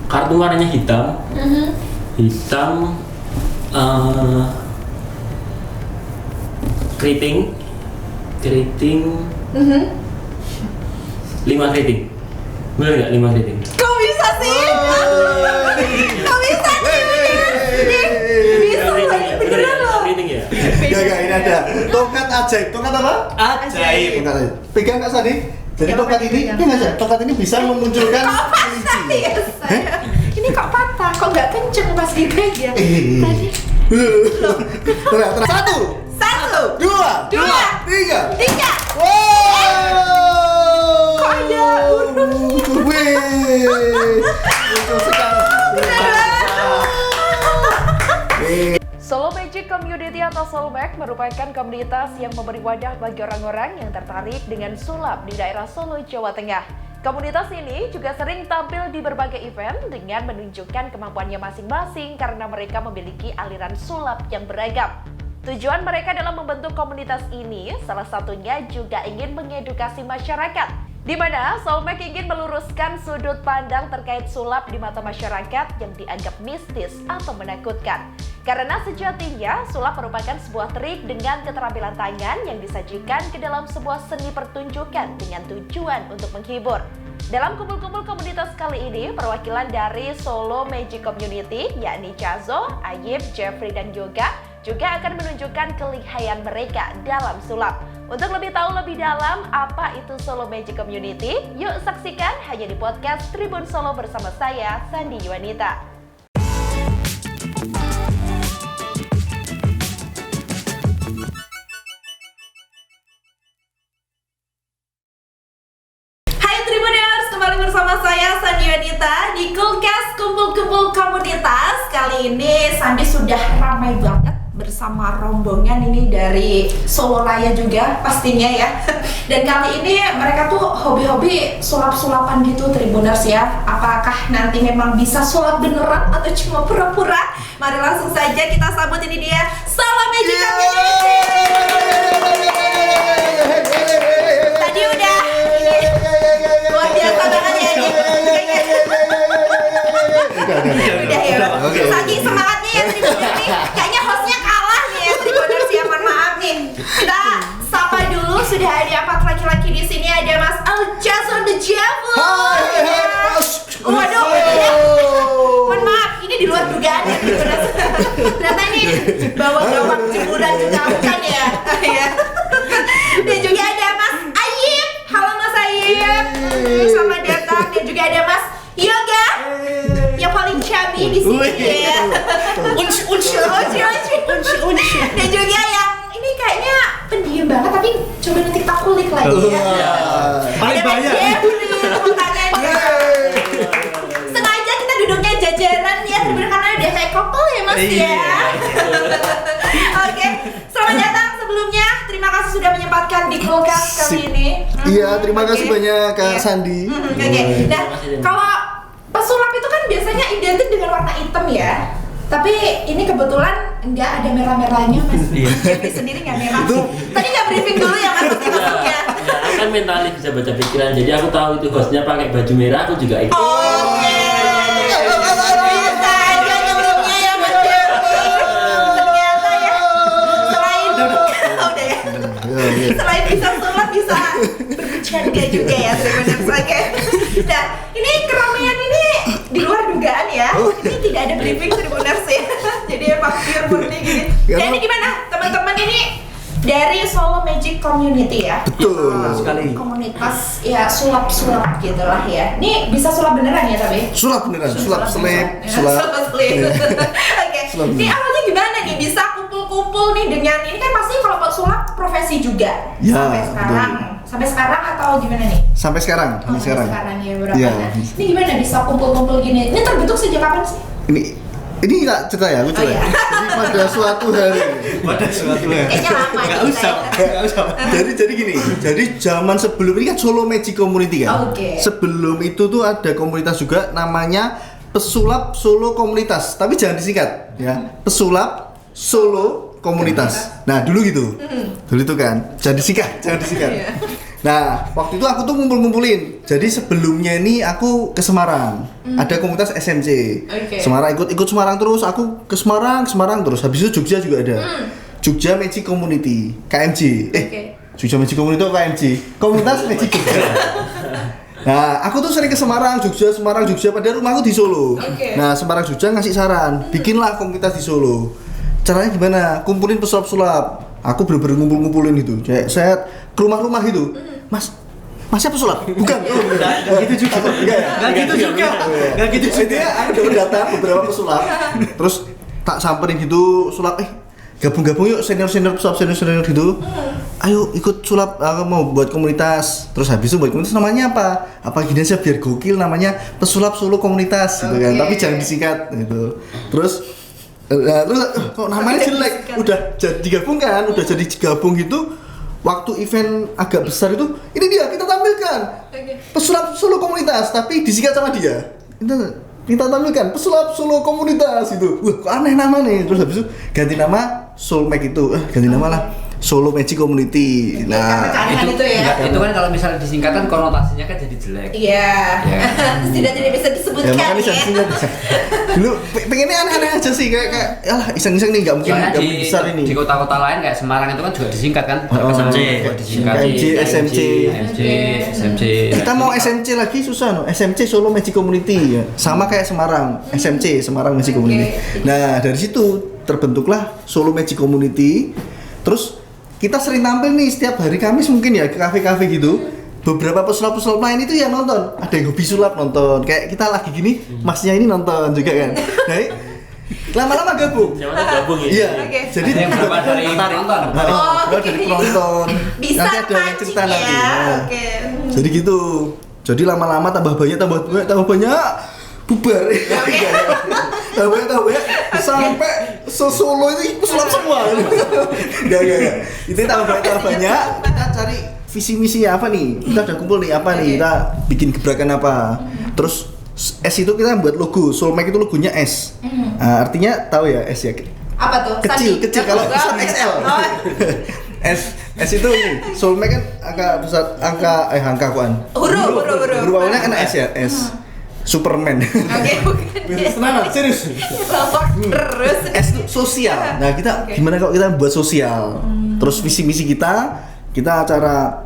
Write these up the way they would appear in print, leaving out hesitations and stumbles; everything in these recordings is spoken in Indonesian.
Kartu warnanya hitam. Hitam. Keriting. 5 keriting. Bener nggak 5 keriting? Kok bisa sih? Kok bisa sih? Bisa lagi beneran loh. Keriting ya? Gak, ini ada tongkat ajaib. Tongkat apa? Ajaib. Tongkat ajaib. Pegang Kak Sandi. Jadi tongkat ini, tongkat ini bisa memunculkan Kok patah ya saya? Ini kok patah? Kok nggak kenceng pas dipegang? Tadi. Tenang. 1, 2, 3. Kok ada burung? Wih. Muncul sekali. Solo Magic Community atau Solmac merupakan komunitas yang memberi wadah bagi orang-orang yang tertarik dengan sulap di daerah Solo, Jawa Tengah. Komunitas ini juga sering tampil di berbagai event dengan menunjukkan kemampuannya masing-masing karena mereka memiliki aliran sulap yang beragam. Tujuan mereka dalam membentuk komunitas ini salah satunya juga ingin mengedukasi masyarakat, di mana Solmac ingin meluruskan sudut pandang terkait sulap di mata masyarakat yang dianggap mistis atau menakutkan. Karena sejatinya sulap merupakan sebuah trik dengan keterampilan tangan yang disajikan ke dalam sebuah seni pertunjukan dengan tujuan untuk menghibur. Dalam kumpul-kumpul komunitas kali ini, perwakilan dari Solo Magic Community, yakni Cazo, Ayib, Jeffrey, dan Yoga, juga akan menunjukkan kelihayan mereka dalam sulap. Untuk lebih tahu lebih dalam apa itu Solo Magic Community, yuk saksikan hanya di podcast Tribun Solo bersama saya, Sandi Yuanita. Bersama saya Sandi Yuanita di Kulkas Kumpul-Kumpul Komunitas. Kali ini Sandi sudah ramai banget bersama rombongan ini dari Solo Raya juga pastinya ya. Dan kali ini mereka tuh hobi-hobi sulap-sulapan gitu Tribuners ya. Apakah nanti memang bisa sulap beneran atau cuma pura-pura? Mari langsung saja kita sambut, ini dia Solo Magic Community. Tadi udah luar biasa banget ya ini. Udah ya. Saking semangatnya ya Tribuners nih. Kayaknya hostnya kalah nih ya Tribuners ya. Mohon maaf nih. Kita sapa dulu, sudah ada 4 laki-laki di sini. Ada Mas Aljas on the Javel. Waduh. Mohon maaf, ini di luar dugaan ya Tribuners. Ternyata ini bawa gawang jemuran juga bukan ya. Dan juga ada Mas Ayib. Halo Mas Ayib. Selamat datang. Dan juga ada Mas Yoga yang paling chubby di sini ya. Unci. Dan juga yang ini kayaknya pendiam banget tapi coba nanti kita kulik lagi ya. Paling banyak. Sengaja kita duduknya jajaran ya, karena udah kayak couple ya Mas ya. Oke, selamat datang sebelumnya. Terima kasih sudah menyempatkan di Kulkas kali ini. Iya, terima kasih banyak Kak Sandi. Oke. Nah, kalau pesulap itu kan biasanya identik dengan warna hitam ya. Tapi ini kebetulan nggak ada merah-merahnya Mas. Jeffrey sendiri nggak merah. Tadi nggak briefing dulu ya Mas masuknya. Aku kan mentalis bisa baca pikiran, jadi aku tahu itu hostnya pakai baju merah, aku juga ikut. Oke. Bisa aja nyelumnya ya Mas Jeffrey. Ternyata ya. Udah ya. Selain bisa sulap bisa bercanda juga ya Tribuners. Oke. Nah, ini keramaian ini di luar dugaan ya. Ini tidak ada briefing Tribuners ya. Jadi emang pure murni gini. Dan ini gimana teman-teman ini dari Solo Magic Community ya? Betul sekali. Komunitas ya sulap-sulap gitu lah ya. Ini bisa sulap beneran ya tapi? Sulap beneran, sulap selip, Sulap selip. Oke. Ini awalnya gimana nih bisa kumpul-kumpul nih dengan ini kan pasti kalau sulap profesi juga. Ya, sampai sekarang. betul. Sampai sekarang atau gimana nih? Sampai sekarang. Sampai sekarang ya berapa? Iya. Ini gimana bisa kumpul-kumpul gini? Ini terbentuk sejak kapan sih? Ini nggak cerita ya, aku cerita. iya. Jadi pada suatu hari. Kayaknya lama Nggak usah. Jadi gini. Jadi zaman sebelum ini kan Solo Magic Community kan. Oke. Sebelum itu tuh ada komunitas juga namanya Pesulap Solo Komunitas. Tapi jangan disingkat ya. Pesulap Solo komunitas. Nah dulu gitu, dulu itu kan, jangan disikat. Nah waktu itu aku tuh ngumpulin. Jadi sebelumnya ini aku ke Semarang, ada komunitas SMC. Semarang ikut Semarang terus, aku ke Semarang terus. Habis itu Jogja juga ada, Jogja Magic Community, KMJ. Jogja Magic Community atau KMJ? Komunitas Magic Jogja. Nah, aku tuh sering ke Semarang, Jogja, padahal rumahku di Solo. Nah, Semarang, Jogja ngasih saran, bikinlah komunitas di Solo. Caranya gimana? Kumpulin pesulap-pesulap. Aku bener-bener ngumpulin itu. Kayak saya ke rumah-rumah itu. Masnya pesulap? Bukan. Enggak gitu juga. Enggak gitu juga. Intinya aku dapat data beberapa pesulap. Terus tak samperin gitu, sulap gabung-gabung yuk senior gitu. Ayo ikut sulap, aku mau buat komunitas. Terus habis itu buat komunitas namanya apa gini aja biar gokil, namanya Pesulap Solo Komunitas gitu kan, tapi jangan disingkat gitu. Terus kok namanya jelek, udah jadi digabungkan, udah jadi digabung gitu. Waktu event agak besar itu, ini dia kita tampilkan Pesulap Solo Komunitas, tapi disingkat sama dia. Kita tampilkan Pesulap Solo Komunitas itu. Wah, kok aneh namanya. Terus habis itu ganti nama Soul Mag itu. Ganti nama lah Solo Magic Community. Nah, itu ya. Itu kan kalau misalnya disingkatkan konotasinya kan jadi jelek. Iya. Tidak bisa disebutkan. Ya makanya disingkat. Dulu pengennya aneh-aneh aja sih kayak yalah iseng-iseng nih enggak mungkin besar ini. Di kota-kota lain kayak Semarang itu kan juga disingkat kan. SMC. Disingkat SMC. Kita mau SMC lagi susah no. SMC Solo Magic Community ya. Sama kayak Semarang, SMC Semarang Magic Community. Nah, dari situ terbentuklah Solo Magic Community. Terus kita sering tampil nih setiap hari Kamis mungkin ya ke kafe-kafe gitu. Beberapa pesulap-pesulap lain itu yang nonton. Ada yang hobi sulap nonton. Kayak kita lagi gini, masnya ini nonton juga kan. Nah, lama-lama gabung. Gabung ya. Iya. Jadi yang berapa dari penonton? Dari penonton. Bisa nanti ada yang cerita nanti. Ya. Jadi gitu. Jadi lama-lama tambah banyak bubar. Tambah banyak sampai Solo itu pesulap semua. Enggak. Itu tambah banyak, kita cari visi misinya apa nih? Kita udah kumpul nih apa nih? Kita bikin gebrakan apa? Terus S itu kita buat logo. Soul Mag itu logonya S. Artinya tahu ya S ya? Apa tuh? Kecil kalau besar XL. S itu ini, Soul Mag kan angka besar, angka kuan. Huruf awalnya kan S ya, S. Superman. Bukan. Serius. Terus. S itu sosial. Nah, kita gimana kalau kita buat sosial? Terus visi misi kita acara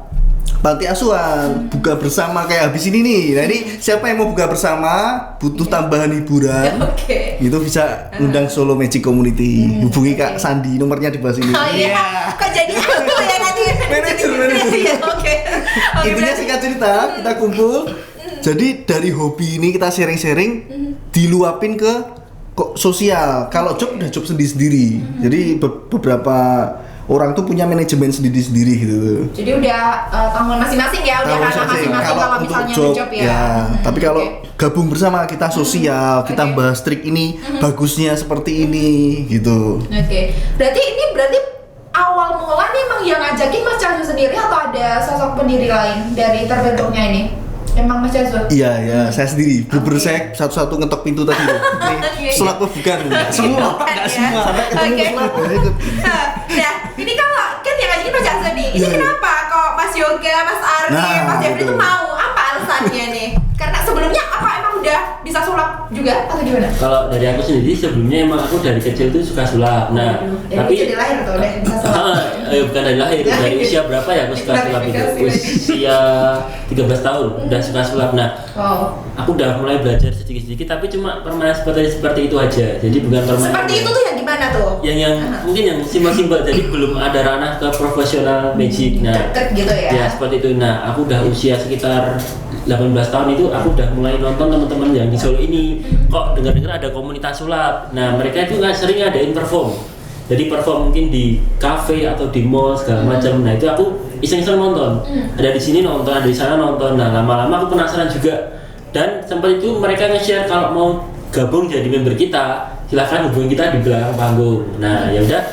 panti asuhan, buka bersama kayak habis ini nih. Nah, ini siapa yang mau buka bersama, butuh tambahan hiburan. Itu bisa undang Solo Magic Community. Hubungi Kak Sandi, nomornya di bawah sini. Oh iya. Kok jadi aku ya nanti? Manajer. Intinya singkat cerita, kita kumpul. Jadi dari hobi ini kita sharing-sharing, diluapin ke sosial. Kalau job udah job sendiri-sendiri. Jadi beberapa orang tuh punya manajemen sendiri-sendiri gitu. Jadi udah tanggungan masing-masing ya, udah ranah masing-masing kalau misalnya job ya. Tapi kalau gabung bersama kita sosial, kita bahas trik ini, bagusnya seperti ini gitu. Berarti awal mula nih emang yang ngajakin Mas Cazu sendiri atau ada sosok pendiri lain dari terbentuknya ini? Emang Mas Cazu? Iya, saya sendiri. Saya satu-satu ngetok pintu tadi. Sulap apa bukan? Semua. Sampai ketemu sulap. Nah, ini kalau kan yang ngajakin Mas Cazu nih. Ini kenapa kok Mas Yoga, Mas Ardi, Mas Jeffrey itu mau? Apa alasannya nih? Karena sebelumnya apa emang udah bisa sulap juga atau gimana? Kalau dari aku sendiri sebelumnya emang aku dari kecil tuh suka sulap. Nah, tapi dari lahir tuh udah bisa sulap. Bukan dari lahir, dari usia berapa ya aku suka sulap itu? Usia 13 tahun udah suka sulap. Nah, aku udah mulai belajar sedikit-sedikit, tapi cuma permainan seperti itu aja. Jadi bukan permainan. Seperti itu tuh yang gimana tuh? Yang mungkin yang simpel-simpel. Jadi belum ada ranah ke profesional magic. Nah, deket gitu ya? Ya seperti itu. Nah, aku udah usia sekitar 18 tahun itu aku udah mulai nonton teman-teman yang di Solo ini. Kok dengar-dengar ada komunitas sulap. Nah, mereka itu sering ngadain perform. Jadi perform mungkin di cafe atau di mall segala macam. Nah, itu aku iseng-iseng nonton. Ada di sini nonton, ada di sana nonton. Nah, lama-lama aku penasaran juga. Dan sempat itu mereka nge-share kalau mau gabung jadi member kita, silahkan hubungi kita di belakang panggung. Nah, ya udah.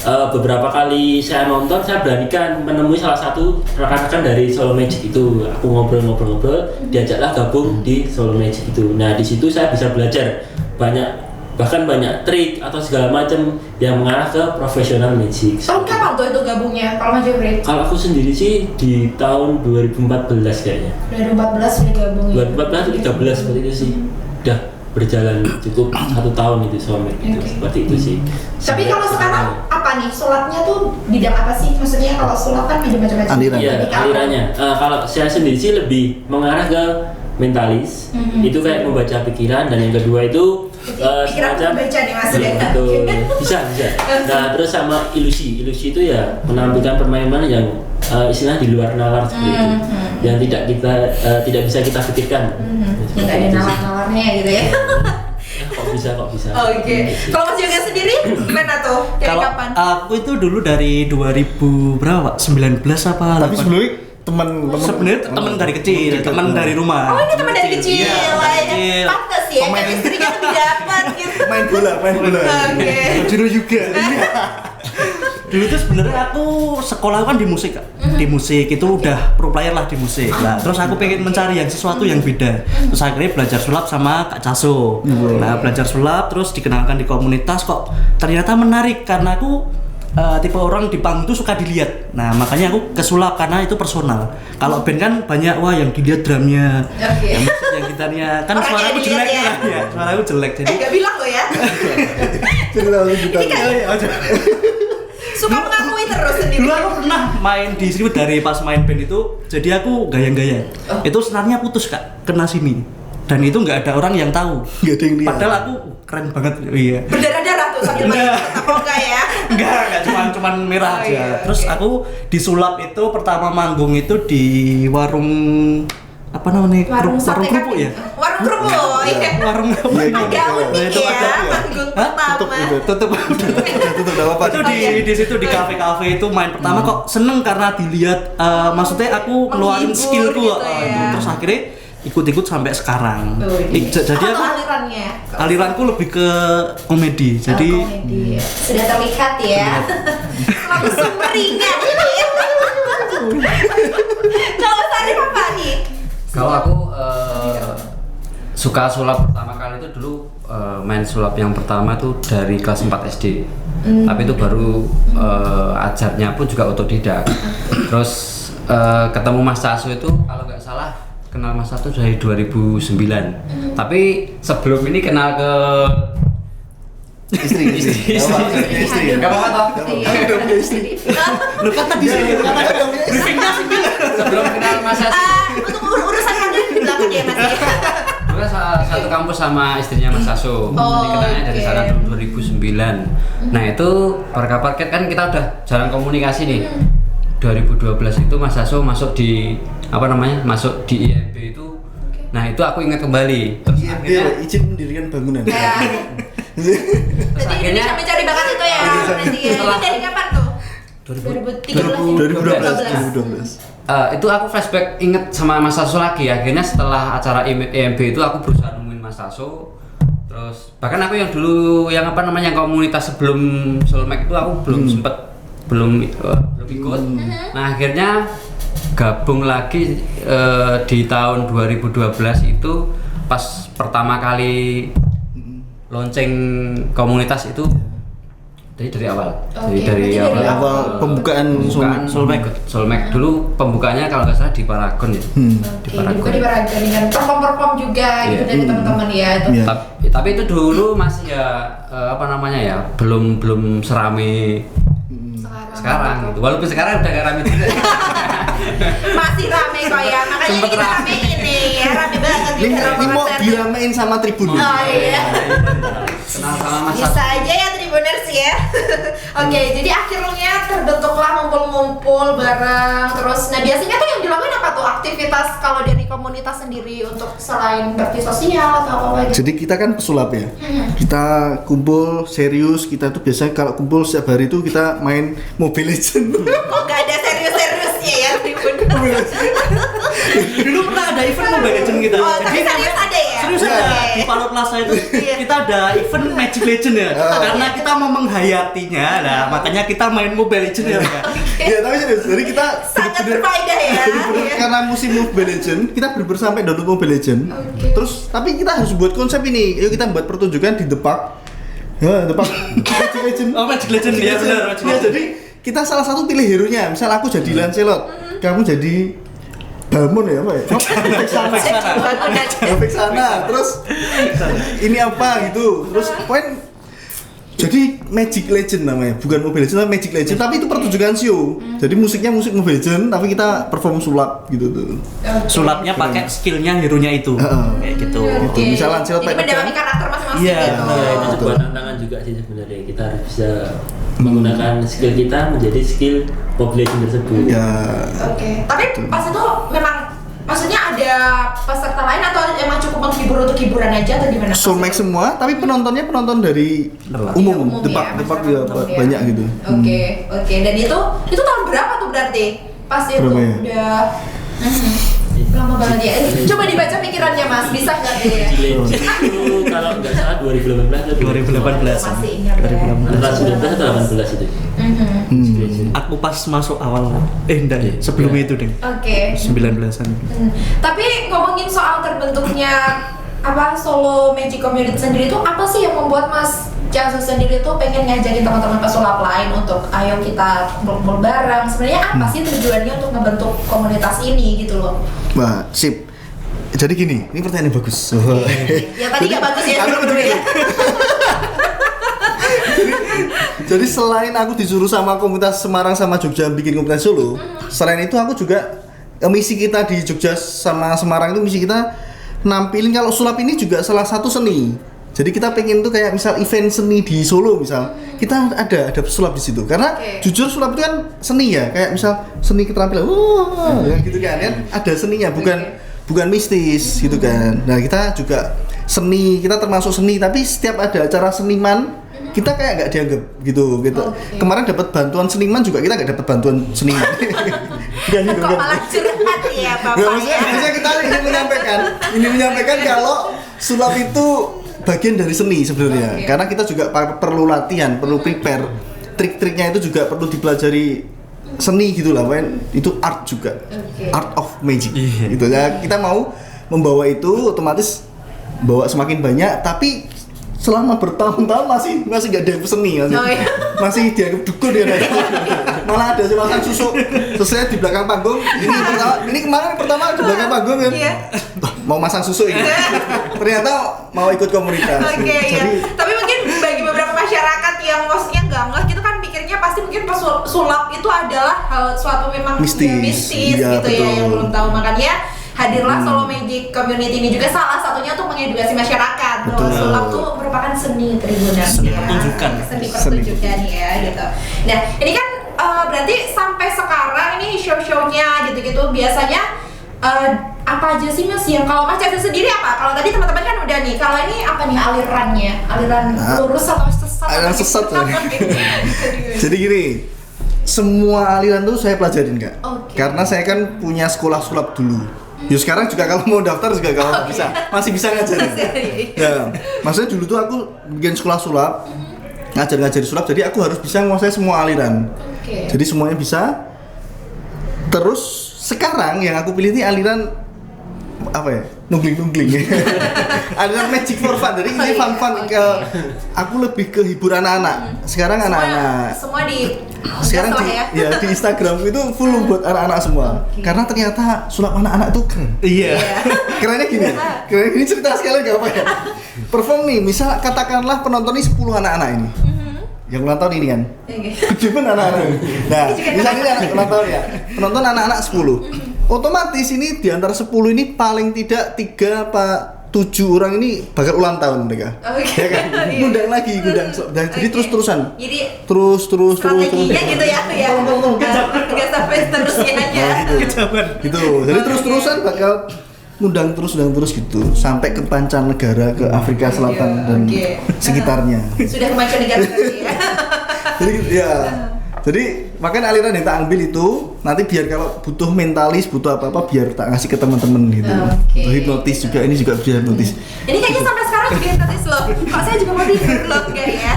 Beberapa kali saya nonton, saya beranikan menemui salah satu rekan-rekan dari Solo Magic itu. Aku ngobrol-ngobrol, diajaklah gabung di Solo Magic itu. Nah, di situ saya bisa belajar banyak bahkan banyak trik atau segala macam yang mengarah ke profesional magic. Tahun kapan tuh itu gabungnya kalau Mas Jeffrey? Kalau aku sendiri sih di tahun 2014 kayaknya. 2014 sudah gabung ya? 2014 13 seperti itu sih. Udah berjalan cukup 1 tahun itu suami gitu, seperti itu sih. Tapi kalau sekarang apa nih? Sulapnya tuh bidang apa sih? Maksudnya kalau sulap kan macam-macam. Aliran. Iya, alirannya. Kalau saya sendiri sih lebih mengarah ke mentalis. Itu kayak membaca pikiran, dan yang kedua itu pikiran tuh baca nih Mas ya. Betul. Bisa. Nah, terus sama ilusi. Ilusi itu ya menampilkan permainan yang istilah di luar nalar seperti itu. Yang tidak bisa kita pikirkan. Tidak ada nalar-nalarnya gitu ya. Kok bisa. Oke. Kalau Mas Yoga sendiri gimana tuh? Dari Kalau kapan? aku itu dulu dari 2000 berapa, Pak? 19 apa? Tapi 8? sebelumnya teman Sebenarnya teman dari kecil, teman dari rumah. Oh, ini teman dari kecil. Iya, Wah, ya. kecil. Pantes ya, Pemain. istrinya lebih dapat gitu. main bola. Oke. Juru juga. Dulu tuh sebenarnya aku sekolah kan di musik, Kak. Di musik itu udah pro player lah di musik. Nah, terus aku pengen mencari yang sesuatu yang beda. Terus akhirnya belajar sulap sama Kak Caso. Nah, belajar sulap terus dikenalkan di komunitas, kok ternyata menarik karena aku tipe orang di panggung itu suka dilihat. Nah, makanya aku ke sulap karena itu personal. Kalau band kan banyak yang dilihat drumnya. Oke. Yang gitarnya kan Orangnya suara aku dilihat jelek ya. kan ya. Suara aku jelek jadi Gak bilang lo ya. Cerita lagi kita. Suka mengakui terus sendiri. dulu aku pernah main di sini dari pas main band itu, jadi aku gayang-gayang. Itu senarnya putus, Kak, kena sini. Dan itu nggak ada orang yang tahu. Nggak ada yang lihat. Padahal aku keren banget. Iya. Berdarah-darah tuh sambil main. Apa enggak ya? Enggak cuman merah Oh, aja. iya, Terus oke. aku disulap itu pertama manggung itu di warung apa namanya? Warung sate kerupuk kaki. ya? Warung kerupuk. Iya. Warung apa? Iya, Agak unik Itu ya. agak- Panggung Hah? pertama. Tutup enggak apa-apa. Itu di situ di kafe-kafe itu main pertama kok seneng karena dilihat maksudnya aku keluarin Menghibur skillku gitu itu. ya. Terus akhirnya ikut-ikut sampai sekarang. Jadi Atau aku alirannya? aliranku lebih ke komedi. Jadi Komedi. Sudah terlihat ya. Selalu sumringah ini ya. Kalau Sarif apa nih? Kalau aku suka sulap pertama kali itu dulu main sulap yang pertama tuh dari kelas 4 SD. Tapi itu baru ajarnya pun juga otodidak. Terus ketemu Mas Casu itu kalau nggak salah kenal Mas Casu dari 2009. Tapi sebelum ini kenal ke Istri. Nggak apa-apa toh? Iya. lu kan tadi sih briefingnya sih Sebelum kenal Mas Casu Untuk urusan kalian di belakang ya Mas ya. Gue satu kampus sama istrinya Mas Saso. Jadi kenalnya dari oke. sana tahun 2009. Nah itu parket kan kita udah jarang komunikasi nih. 2012 itu Mas Saso masuk di apa namanya? Masuk di IMB itu. Nah itu aku ingat kembali. Terus akhirnya Izin mendirikan bangunan. Ya. terus Jadi akhirnya Indonesia mencari bakat itu ya. Berarti ya. Ini dari kapan tuh? 2013. 2012. itu aku flashback inget sama Mas Saso lagi. Akhirnya setelah acara IMB itu aku berusaha nemuin Mas Saso. Terus bahkan aku yang dulu yang apa namanya komunitas sebelum Solmek itu aku belum sempet belum ikut. Nah akhirnya gabung lagi di tahun 2012 itu pas pertama kali launching komunitas itu dari awal. Oke, dari berarti dari awal pembukaan Solmek dulu pembukanya kalau nggak salah di Paragon ya. Oke, dibuka di Paragon dengan perform juga gitu Iya. dari teman-teman ya itu. Iya. Tapi itu dulu masih ya apa namanya ya belum serame sekarang gitu. Walaupun sekarang udah gak rame juga. Masih rame kok ya, makanya Sempet kita rame. rame ini ya, rame banget Ini nih mau konsernya. diramein sama Tribun. Oh iya. Kenal sama Mas Bisa aja ya Tribuners ya. Oke, jadi akhirnya terbentuklah ngumpul-ngumpul bareng terus. Nah biasanya tuh yang dilakuin apa tuh aktivitas kalau dari komunitas sendiri untuk selain bakti sosial atau apa gitu? Jadi kita kan pesulap ya. Kita kumpul serius, kita tuh biasanya kalau kumpul setiap hari itu kita main Mobile Legends. Kok gak ada serius-seriusnya ya Tribuners? dulu pernah ada event Mobile Legends gitu. Oh, tapi Jadi serius ada ya? serius Oke. ada di Palu Plaza itu Iya. kita ada event Magic Legend ya. Karena kita mau menghayatinya, nah makanya kita main Mobile Legends ya. Kak. Ya tapi serius, jadi kita Sangat bener-bener- berfaedah ya. bener-bener Iya. karena musim Mobile Legends kita bener-bener sampai download Mobile Legends. Oke. Terus tapi kita harus buat konsep ini. Yuk kita buat pertunjukan di The Park Ya, tepat. Magic Legend. Oh, Magic Legend, iya benar, Magic Ya, Legend. jadi kita salah satu pilih hero-nya. Misal aku jadi Lancelot, kamu jadi Balmon ya, apa ya? Efek sana. Terus ini apa gitu. Terus poin jadi Magic Legend namanya, bukan Mobile Legends tapi Magic Legend, tapi itu pertunjukan show. Jadi musiknya musik Mobile Legend, tapi kita perform sulap gitu tuh. Sulapnya pakai skillnya hero-nya itu. Kayak gitu. Gitu. Misal Lancelot Jadi mendalami karakter masing-masing Iya. gitu. Ya, itu sebuah tantangan juga sih sebenarnya. Kita harus bisa menggunakan skill kita menjadi skill Mobile Legends tersebut. Ya. Oke. Tapi pas itu memang maksudnya ada peserta lain atau emang cukup menghibur untuk hiburan aja atau gimana? Soulmate semua, tapi penontonnya penonton dari umum, Umum depak ya, depak masyarakat ya, umum ya. banyak gitu. Oke. Dan itu tahun berapa tuh berarti? Pas itu Berapa ya? udah lama banget ya. Coba dibaca pikirannya Mas, bisa nggak deh ya? Magic Legends itu kalau nggak salah 2018 atau 2018. Masih ingat ya. antara 19 atau 18 itu. Magic Legends. Aku pas masuk awal. Enggak ya, sebelum itu deh. Oke. 19-an. Tapi ngomongin soal terbentuknya solo Magic Community sendiri itu apa sih yang membuat Mas Jaso sendiri tuh pengen ngajakin teman-teman pesulap lain untuk ayo kita kumpul bareng. Sebenarnya apa sih tujuannya untuk ngebentuk komunitas ini gitu loh? Wah, sip. Jadi gini, ini pertanyaan yang bagus. Ya tadi nggak bagus ya Anu sebelumnya ya. Jadi selain aku disuruh sama komunitas Semarang sama Jogja bikin komunitas solo, selain itu aku juga misi kita di Jogja sama Semarang itu misi kita nampilin kalau sulap ini juga salah satu seni. Jadi kita pengen tuh kayak misal event seni di Solo misal, kita ada sulap di situ. Karena jujur sulap itu kan seni ya, kayak misal seni keterampilan, ya gitu kan, ada seninya, bukan mistis gitu kan. Nah kita juga seni, kita termasuk seni, tapi setiap ada acara seniman kita kayak nggak dianggap gitu. Kemarin dapat bantuan seniman juga kita nggak dapat bantuan seniman. Kok malah curhat ya Bapak ya? Maksudnya kita ingin menyampaikan kalau sulap itu bagian dari seni sebenarnya. Karena kita juga perlu latihan, perlu prepare. Trik-triknya itu juga perlu dipelajari seni gitu lah, itu art juga. Art of magic. Gitu ya. Kita mau membawa itu otomatis bawa semakin banyak, tapi selama bertahun-tahun masih nggak dianggap seni masih dianggap dukun ya. Malah ada masang susuk sesuai di belakang panggung. Ini kemarin pertama di belakang panggung kan. Mau masang susu ini. Ternyata mau ikut komunitas. Jadi, tapi mungkin bagi beberapa masyarakat yang maksudnya nggak gitu kan pikirnya pasti mungkin pas sulap itu adalah suatu memang mistis iya, gitu ya yang belum tahu, makanya hadirlah Solo Magic Community ini juga salah satunya untuk mengedukasi masyarakat bahwa sulap tuh merupakan seni Tribuners, seni pertunjukan, seni pertunjukan ya gitu. Nah ini kan berarti sampai sekarang ini show-shownya gitu-gitu biasanya apa aja sih Mas? Yang kalau Mas Jason sendiri apa? Kalau tadi teman-teman kan udah nih, kalau ini apa nih alirannya? Aliran lurus atau sesat? Aliran sesat. Jadi gini, semua aliran tuh saya pelajarin Kak. Karena saya kan punya sekolah sulap dulu. Ya sekarang juga kalau mau daftar juga kalau masih bisa ngajarin. Ya, maksudnya dulu tuh aku bikin sekolah sulap, ngajar sulap, jadi aku harus bisa menguasai semua aliran. Jadi semuanya bisa. Terus sekarang yang aku pilih ini aliran apa ya? Nungling. Aliran magic for fun. Jadi ini fun ke aku lebih ke hibur anak-anak. Sekarang anak-anak. Semua di sekarang di Instagram itu full buat anak-anak semua. Karena ternyata sulap anak-anak itu keren. Iya. Kerennya gini cerita sekali enggak apa ya? Perform nih, misal katakanlah penonton ini 10 anak-anak ini. Yang ulang tahun ini kan? Gede pun anak-anak. Nah, misalnya ini ulang tahun ya. Penonton anak-anak 10. Otomatis ini di antara 10 ini paling tidak 3 apa 7 orang ini bakal ulang tahun mereka. Ya kan? Ngundang lagi. Jadi terus-terusan. Jadi strateginya gitu ya. Enggak sampai terusnya aja. Gitu. Jadi terus-terusan bakal ngundang terus gitu sampai ke Pancanegara, ke Afrika Selatan dan sekitarnya. Sudah ke Pancanegara ya. Jadi makanya aliran yang tak ambil itu nanti biar kalau butuh mentalis, butuh apa-apa biar tak ngasih ke teman-teman gitu. Butuh hipnotis juga, ini juga bisa hipnotis. Ini kayaknya sampai sekarang juga hipnotis loh. Kok saya juga mau dihipnotis loh enggak ya?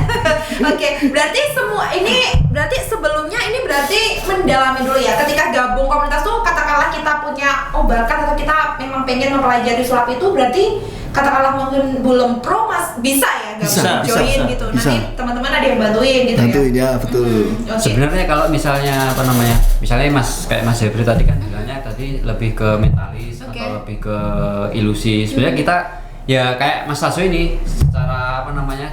Berarti semua ini berarti sebelumnya ini berarti mendalami dulu ya. Ketika gabung komunitas tuh katakanlah kita punya bakat atau kita memang pengen mempelajari sulap itu berarti katakanlah mungkin belum pro Mas bisa ya gabung join gitu. bisa. Nanti teman-teman ada yang bantuin gitu Bantuin ya. ya, betul. Oke. Sebenarnya kalau misalnya misalnya kayak Mas Jeffrey tadi kan bilangnya tadi lebih ke mentalis Oke. atau lebih ke ilusi. Sebenarnya kita ya kayak Mas Taso ini secara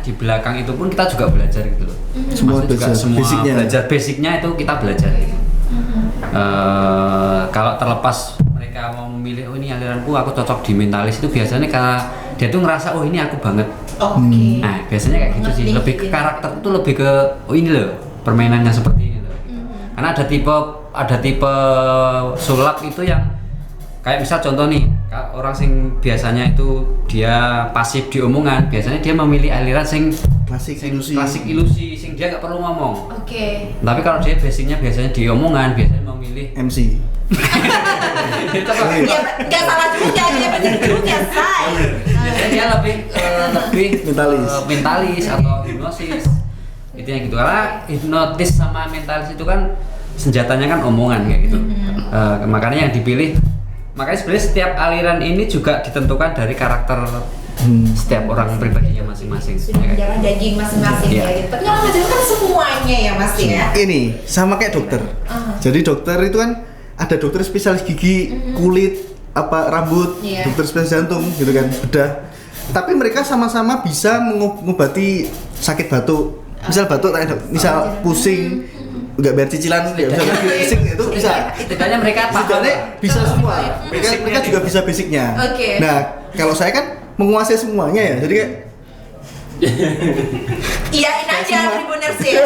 di belakang itu pun kita juga belajar gitu loh. Semua Maksudnya juga belajar semua basicnya. belajar basicnya itu kita belajar gitu. Kalau terlepas mereka mau memilih oh ini aliranku aku cocok di mentalis itu biasanya karena dia tuh ngerasa oh ini aku banget. Oke. Nah biasanya kayak gitu sih, Ngerti, lebih ke gitu. karakter tuh lebih ke oh ini loh permainannya seperti ini loh. Karena ada tipe sulap itu yang kayak misal contoh nih orang sing biasanya itu dia pasif di omongan, biasanya dia memilih aliran sing Klasik ilusi. klasik ilusi sing dia nggak perlu ngomong. Oke. Tapi kalau dia basicnya biasanya di omongan, biasanya memilih MC. Ya nggak salah juga, dia bener juga say. biasanya dia lebih Mentalis. mentalis atau hipnosis. Itu yang gitu, karena hipnotis sama mentalis itu kan senjatanya kan omongan kayak gitu. Makanya yang dipilih, makanya sebenarnya setiap aliran ini juga ditentukan dari karakter setiap orang pribadinya masing-masing. Sudah menjarah daging masing-masing Iya. ya gitu. Tapi kalau Mas Jeffrey kan semuanya ya Mas ya. Ini sama kayak dokter. Jadi dokter itu kan ada dokter spesialis gigi, kulit, rambut, Iya. dokter spesialis jantung gitu kan, bedah. Tapi mereka sama-sama bisa mengobati sakit batuk. Misal batuk, misal pusing, nggak bayar cicilan, nggak bisa bayar pusing itu bisa. Setidaknya mereka paham. Setidaknya bisa semua. Mereka juga bisa basicnya. Oke. Nah, kalau saya kan menguasai semuanya ya. Jadi kayak Iyain aja Tribuners ya.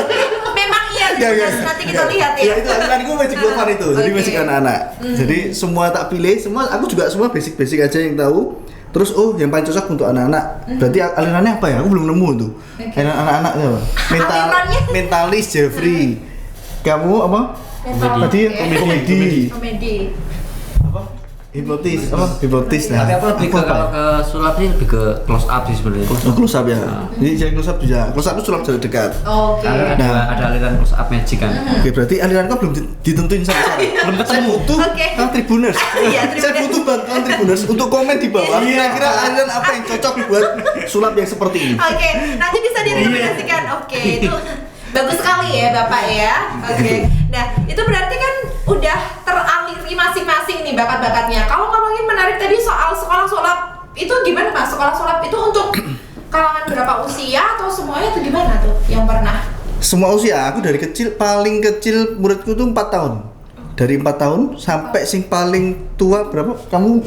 Memang iya Tribuners, nanti kita lihat ya. Ya itu kan gue magic Govan itu. Jadi Oke. magic anak-anak. Jadi semua tak pilih, aku juga semua basic-basic aja yang tahu. Terus yang paling cocok untuk anak-anak. Berarti alirannya apa ya? Aku belum nemu tuh. Aliran anak-anak apa? Alirannya? Mentalis Jeffrey. Kamu apa? Mental. Tadi Oke. komedi. Komedi. Apa? Hipnotis. Apa? Hipnotis nah. Tapi aku lebih ke Apa? kalau ke sulap sih lebih ke close up sih sebenarnya. Close up ya. Jadi saya close up bisa. Close up itu sulap jarak dekat. Oke. Nah. Ada aliran close up magic kan. Oke, berarti aliran kau belum ditentuin sampai sekarang. Belum ketemu. Saya butuh Oke. Tribuners. Iya, Saya Tribuners. butuh bantuan Tribuners untuk komen di bawah. Kira-kira aliran apa yang cocok buat sulap yang seperti ini. Oke, nanti bisa direkomendasikan. Oke, itu bagus sekali ya Bapak ya. Oke. Nah, itu berarti kan udah teraliri masing-masing nih bakat-bakatnya. Kalau ngomongin menarik tadi soal sekolah sulap, itu gimana Mas? Sekolah sulap itu untuk kalangan berapa usia atau semuanya itu gimana tuh yang pernah? Semua usia, aku dari kecil, paling kecil muridku tuh 4 tahun. Dari 4 tahun sampai sing paling tua berapa? Kamu?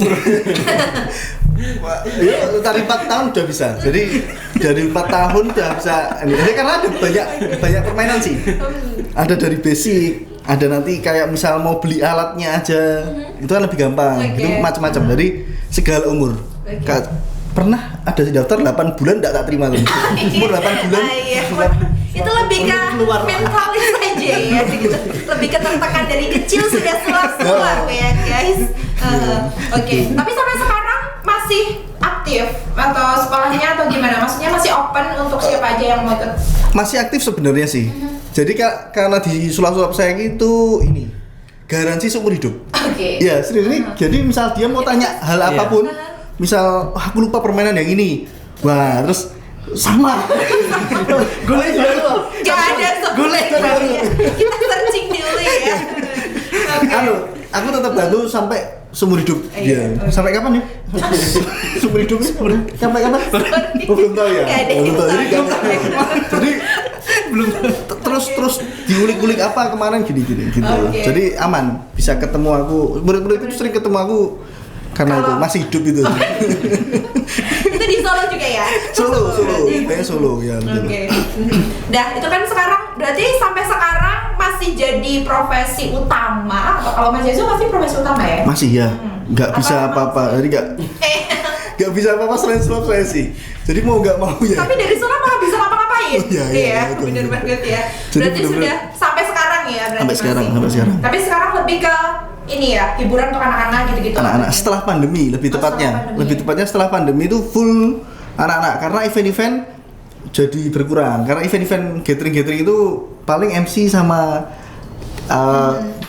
Wah, ya, dari 4 tahun udah bisa. Jadi dari 4 tahun udah bisa. Ini karena ada banyak permainan sih. Ada dari basic, ada nanti kayak misal mau beli alatnya aja, itu kan lebih gampang. Oke. Itu macam-macam dari segala umur. Pernah ada di daftar 8 bulan enggak tak terima tuh. Umur 8 bulan. Iya. Itu lebih ke mentalis aja ya gitu. Lebih ke tertekan dari kecil sudah sulap-sulap ya guys. Oke. Tapi sampai sekarang masih aktif atau sekolahnya atau gimana? Maksudnya masih open untuk siapa aja yang mau ikut? Masih aktif sebenarnya sih. Jadi karena di sulap-sulap saya gitu ini garansi seumur hidup. Oke. Iya, serius nih. Jadi misal dia mau tanya hal apapun, misal aku lupa permainan yang ini. Wah, terus sama. Golek baru. Gak ada Golek baru. Kita searching dulu ya. Oke. Aku tetap bantu sampai seumur hidup. Iya. Iya. Sampai kapan ya? Seumur hidup sampai kapan? Oh, belum tahu ya. Gak ada Belum tahu. yang tahu. Jadi belum terus diulik-ulik apa kemarin gini gitu. Oke. Jadi aman, bisa ketemu aku. Murid-murid itu sering ketemu aku karena itu masih hidup itu. Itu di Solo juga ya? Solo, Berarti. kayak Solo ya. betul. Oke. Dah, itu kan sekarang berarti sampai sekarang masih jadi profesi utama atau kalau Mas Yesus masih profesi utama ya? Masih ya, nggak bisa Apa- apa-apa. Jadi nggak bisa apa-apa selain sulap saya sih. Jadi mau nggak mau ya. Tapi dari Solo malah bisa ngapa-ngapain. Oh, iya, betul, bener betul. banget ya. Jadi Berarti bener-bener- sudah sampai sekarang ya berarti Sampai sekarang, masih. sampai sekarang. Tapi sekarang lebih ke ini ya, hiburan untuk anak-anak gitu-gitu. Anak-anak setelah pandemi lebih Oh, tepatnya, setelah pandemi. lebih tepatnya setelah pandemi itu full anak-anak karena event-event jadi berkurang karena event-event gathering itu paling MC sama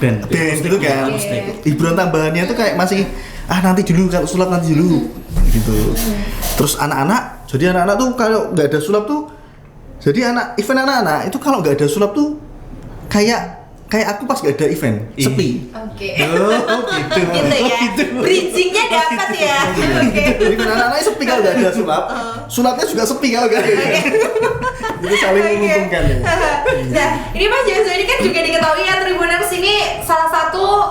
band band gitu kan. Oke. Hiburan tambahannya itu kayak masih nanti dulu kalau sulap nanti dulu gitu. Terus anak-anak tuh kalau nggak ada sulap tuh, jadi event anak-anak itu kalau nggak ada sulap tuh kayak aku pas nggak ada event sepi. Oke. Oh gitu. Gitu ya. Bridging-nya dapat ya. Oke. Jadi kan anak-anaknya sepi kalau nggak ada sulap, sulapnya juga sepi kalau nggak ada. Jadi saling menguntungkan ya. Nah, ini Mas Joshua ini kan juga diketahui ya Tribuners ini salah satu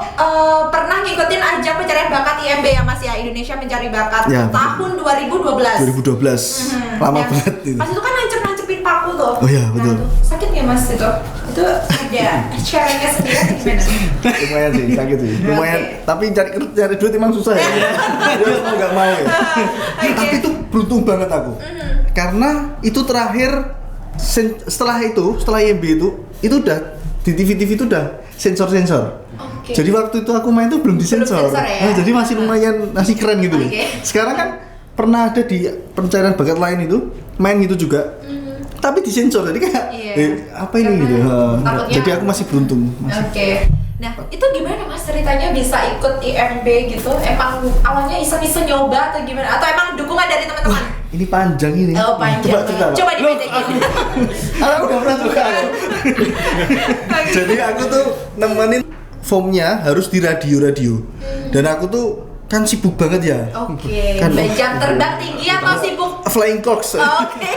pernah ngikutin ajang pencarian bakat IMB ya Mas ya, Indonesia Mencari Bakat Ya, tahun 2012. 2012. Lama Nah, banget itu. Pas itu kan nancep-nancepin paku tuh. Oh iya, betul. Nah, sakit nggak Mas itu? Itu ada sharingnya sendiri atau gimana? Lumayan sih, sakit sih. Lumayan, tapi cari duit emang susah ya. Dia mau nggak mau ya. Tapi itu beruntung banget aku. Karena itu terakhir setelah IMB itu udah di TV itu udah sensor. Oke. Jadi waktu itu aku main tuh belum disensor. Belum sensor ya? Nah, jadi masih lumayan, masih keren gitu loh. Oke. Sekarang kan pernah ada di pencarian bakat lain itu main gitu juga. Tapi disensor, jadi kayak apa ini Karena gitu. takutnya- Jadi aku masih beruntung. Oke. Nah, itu gimana Mas ceritanya bisa ikut IMB gitu? Emang awalnya iseng-iseng nyoba atau gimana? Atau emang dukungan dari teman-teman? Ini panjang ini. Oh, panjang. Coba cerita, Pak. Coba dibedakin. Aku udah pernah juga. Jadi aku tuh nemenin formnya harus di radio. Dan aku tuh kan sibuk banget ya. Oke. Kan- Jam terbang tinggi atau sibuk? Flying clocks. Oke.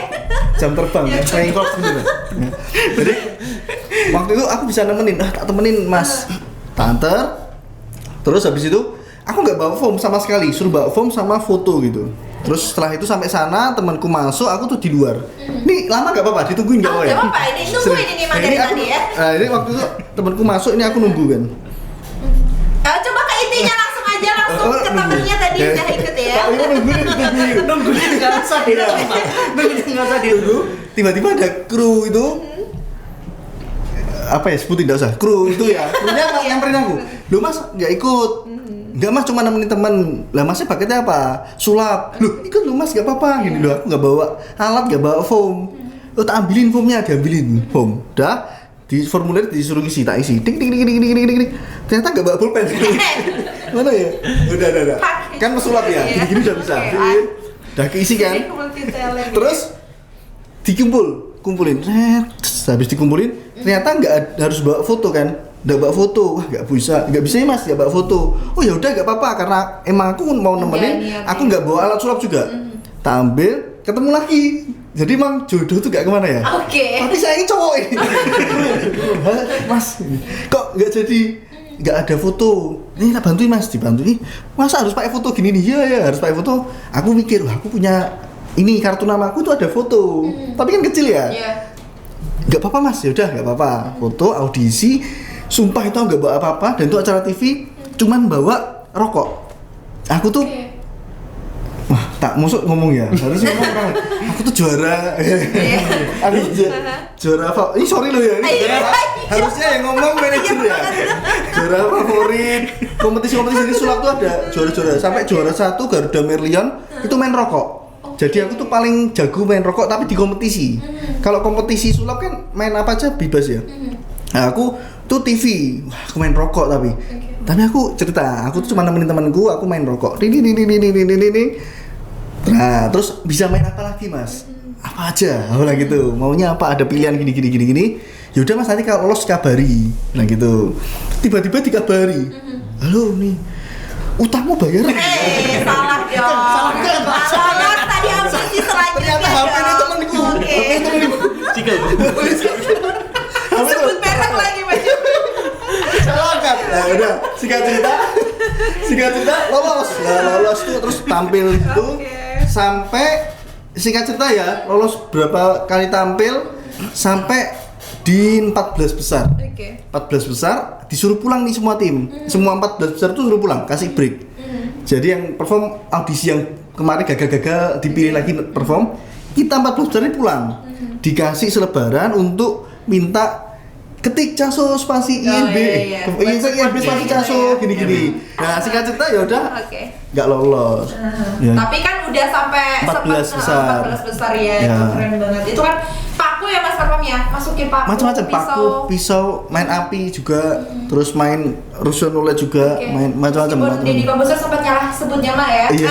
Jam terbang ya, flying clocks gitu. Jadi waktu itu aku bisa nemenin, tak temenin Mas Tante. Terus habis itu aku nggak bawa form sama sekali, suruh bawa form sama foto gitu. Terus setelah itu sampai sana temanku masuk, aku tuh di luar. Ini lama nggak apa-apa, ditungguin nggak Oh, ya? nggak apa-apa, ini nungguin ini Mas dari aku- tadi ya. Nah, ini waktu itu temanku masuk, ini aku nunggu kan. Coba ke intinya langsung aja langsung ke temennya tadi udah ikut ya. Pak, ini nungguin nggak usah dia nggak usah dia dulu. Tiba-tiba ada kru itu. Apa ya sebutin nggak usah. Kru itu ya. Krunya nyamperin aku. Loh Mas nggak ikut. Enggak Mas, cuma nemenin temen. Lah Masnya paketnya apa? Sulap. Loh ikut loh Mas, nggak apa-apa. Gini loh, aku nggak bawa alat, nggak bawa foam. Oh tak ambilin foamnya, diambilin foam. Dah di formulir disuruh isi, tak isi. Ding ding ding ding ding ding ding. Ternyata nggak bawa pulpen. Mana ya? Udah. Kan pesulap ya. Gini-gini udah bisa. Udah keisi kan. Terus kumpulin. Habis dikumpulin, ternyata nggak harus bawa foto kan. Nggak bawa foto, wah nggak bisa ya Mas, nggak bawa foto. Oh ya udah nggak apa-apa karena emang aku mau nemenin, aku nggak bawa alat sulap juga. Tak ambil, ketemu lagi. Jadi emang jodoh tuh gak kemana ya. Oke. Tapi saya ini cowok ini. Mas, kok nggak jadi nggak ada foto? Ini tak bantuin Mas, dibantuin. Masa harus pakai foto gini nih? Iya harus pakai foto. Aku mikir, wah aku punya ini kartu namaku tuh ada foto. Tapi kan kecil ya. Iya. Gak apa-apa Mas, ya udah gak apa-apa. Foto, audisi, sumpah itu gak bawa apa-apa. Dan itu acara TV, cuman bawa rokok. Aku tuh, wah tak masuk ngomong ya. Harusnya ngomong kan. Aku tuh juara. Aku juara apa? Ini sorry loh ya. Ini juara. Harusnya yang ngomong manajer ya. Juara favorit. Kompetisi-kompetisi di sulap tuh ada juara-juara. Sampai juara 1 Garuda Merlion itu main rokok. Jadi aku tuh paling jago main rokok tapi di kompetisi. Kalau kompetisi sulap kan main apa aja bebas ya. Nah, aku tuh TV, wah aku main rokok tapi. Tapi aku cerita, aku tuh cuma nemenin temanku, aku main rokok. Ini. Nah, terus bisa main apa lagi Mas? Apa aja? Oh lah gitu. Maunya apa? Ada pilihan gini. Ya udah Mas, nanti kalau lolos kabari. Nah gitu. Tiba-tiba dikabari. Halo nih. Utangmu bayar? Salah dong. Salah tadi ambisi selanjutnya. Ternyata HP ini temanku. Oke. Cikal. Sebut merek lagi Mas. Salah kan? Nah udah, singkat cerita lolos. Nah, lolos tuh terus tampil itu sampai singkat cerita ya, lolos berapa kali tampil sampai di 14 besar. Oke. 14 besar disuruh pulang nih semua tim. Semua 14 besar tuh suruh pulang, kasih break. Jadi yang perform audisi yang kemarin gagal dipilih lagi perform, kita 14 besar ini pulang. Dikasih selebaran untuk minta ketik caso spasi INB. INB spasi caso gini-gini. Nah, singkat cerita ya udah Oke. nggak lolos. Ya. Tapi kan udah sampai 14 besar. 14 besar ya, Ya. itu keren banget. Itu kan paku ya Mas performnya? Masukin paku, Macam-macam, paku, pisau, main api juga, terus main rusun ulet juga, main macam-macam. Deddy Komposer sempat nyalah sebut nama ya. Iya.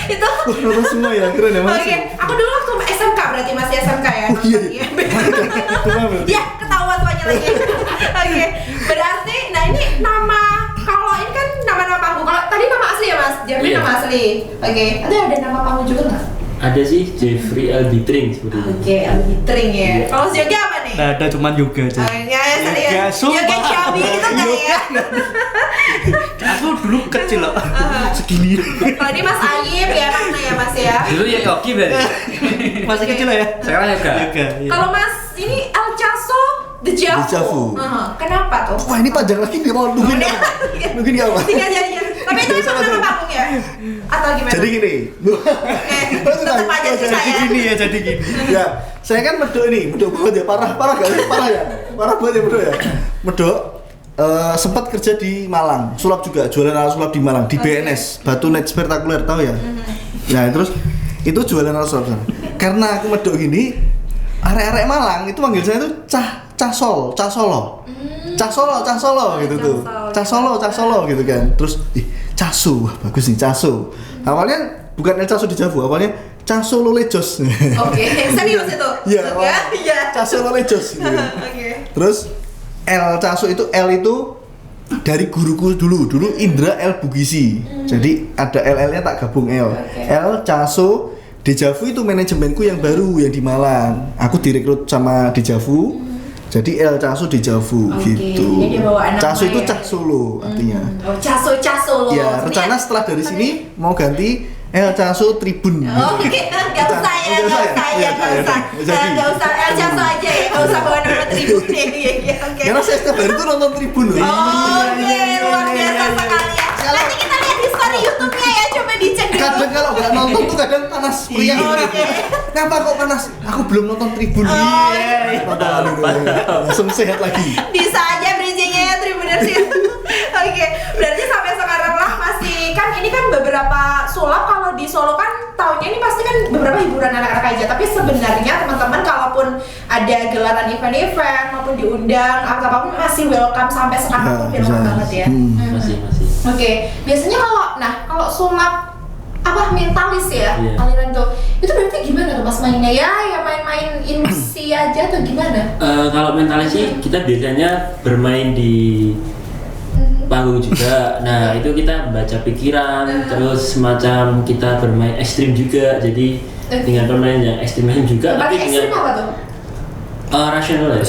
Itu Nonton semua ya, keren ya Mas. Oke, aku dulu waktu SMK berarti masih SMK ya. Oh, iya. Ya, ketahuan tuanya lagi. Oke, berarti nah ini nama kalau ini kan nama-nama panggung. Kalau tadi nama asli ya Mas, Jeffrey Iya. nama asli. Oke, ada nama panggung juga nggak? Ada sih Jeffrey Albitring seperti itu. Oke, Albitring ya. Kalau yoga apa nih? Nggak ada, cuman yoga aja. Ya, serius. Yoga, sumpah. Yoga Cabi gitu kan ya? Aku dulu kecil loh, segini. Kalau ini Mas Ayib ya, makna ya Mas ya. Dulu ya koki berarti. Masih kecil ya. Sekarang yoga. Yoga. Iya. Kalau Mas ini El Chaso Dejavu. Dejavu. Kenapa tuh? Wah ini panjang lagi nih, mau nungguin Iya. apa? Nungguin apa? Tinggal jadinya. Tapi itu Biasa emang nama aja. panggung ya? Atau gimana? Jadi gini, Tetep aja sih Jadi saya. gini ya, jadi gini. ya saya kan medok banget ya, parah gak sih? Parah ya, parah banget ya medok ya. Medok sempat kerja di Malang, sulap juga, jualan alat sulap di Malang, di BNS, Batu Net Spektakuler, tahu ya? Nah terus itu jualan alat sulap sana. Karena aku medok gini, arek-arek Malang itu manggil saya tuh Cah Solo gitu tuh. Cah Solo gitu kan. Terus Casu, wah bagus nih Casu. Awalnya bukan El Casu Dejavu, awalnya Casu Lolejos. Oke, serius itu? Iya, Iya. Casu Lolejos gitu. Oke. Terus El Casu itu dari guruku dulu Indra El Bugisi. Jadi ada LL-nya tak gabung L. El Casu Dejavu itu manajemenku yang baru yang di Malang. Aku direkrut sama Dejavu. Jadi El Casu Dejavu gitu. jadi bawa nama Casu itu ya? Cah Solo artinya. Oh, Caso loh. Ya, rencana setelah dari sini mau ganti El Casu Tribun. Oh, oke, nggak usah ya, nggak usah ya, nggak usah. Nggak usah, El Caso aja ya, nggak usah bawa nama Tribun ya, iya, oke. Karena saya setiap hari itu nonton Tribun loh. Oke, luar biasa sekali ya. Nanti kita lihat di story YouTube-nya ya, coba dicek dulu. Kadang kalau nggak nonton tuh kadang panas meriang. Oke. Kenapa kok panas? Aku belum nonton Tribun. Oh, Langsung sehat lagi. Bisa aja bridging-nya ya Tribuners ya. Oke, berarti sampai sekarang lah masih kan ini kan beberapa sulap kalau di Solo kan tahunnya ini pasti kan beberapa hiburan anak-anak aja. Tapi sebenarnya teman-teman kalaupun ada gelaran event-event maupun diundang atau apapun masih welcome sampai sekarang tuh welcome banget ya. Masih. Oke, biasanya kalau sulap apa mentalis ya Iya. aliran tuh itu berarti gimana tuh Mas mainnya ya main-main ilusi aja atau gimana? Kalau mentalis sih kita biasanya bermain di panggung juga. Nah itu kita baca pikiran, terus semacam kita bermain ekstrim juga. Jadi dengan permainan yang ekstrim juga, tapi Paling ekstrim dengan apa tuh? rasional ya.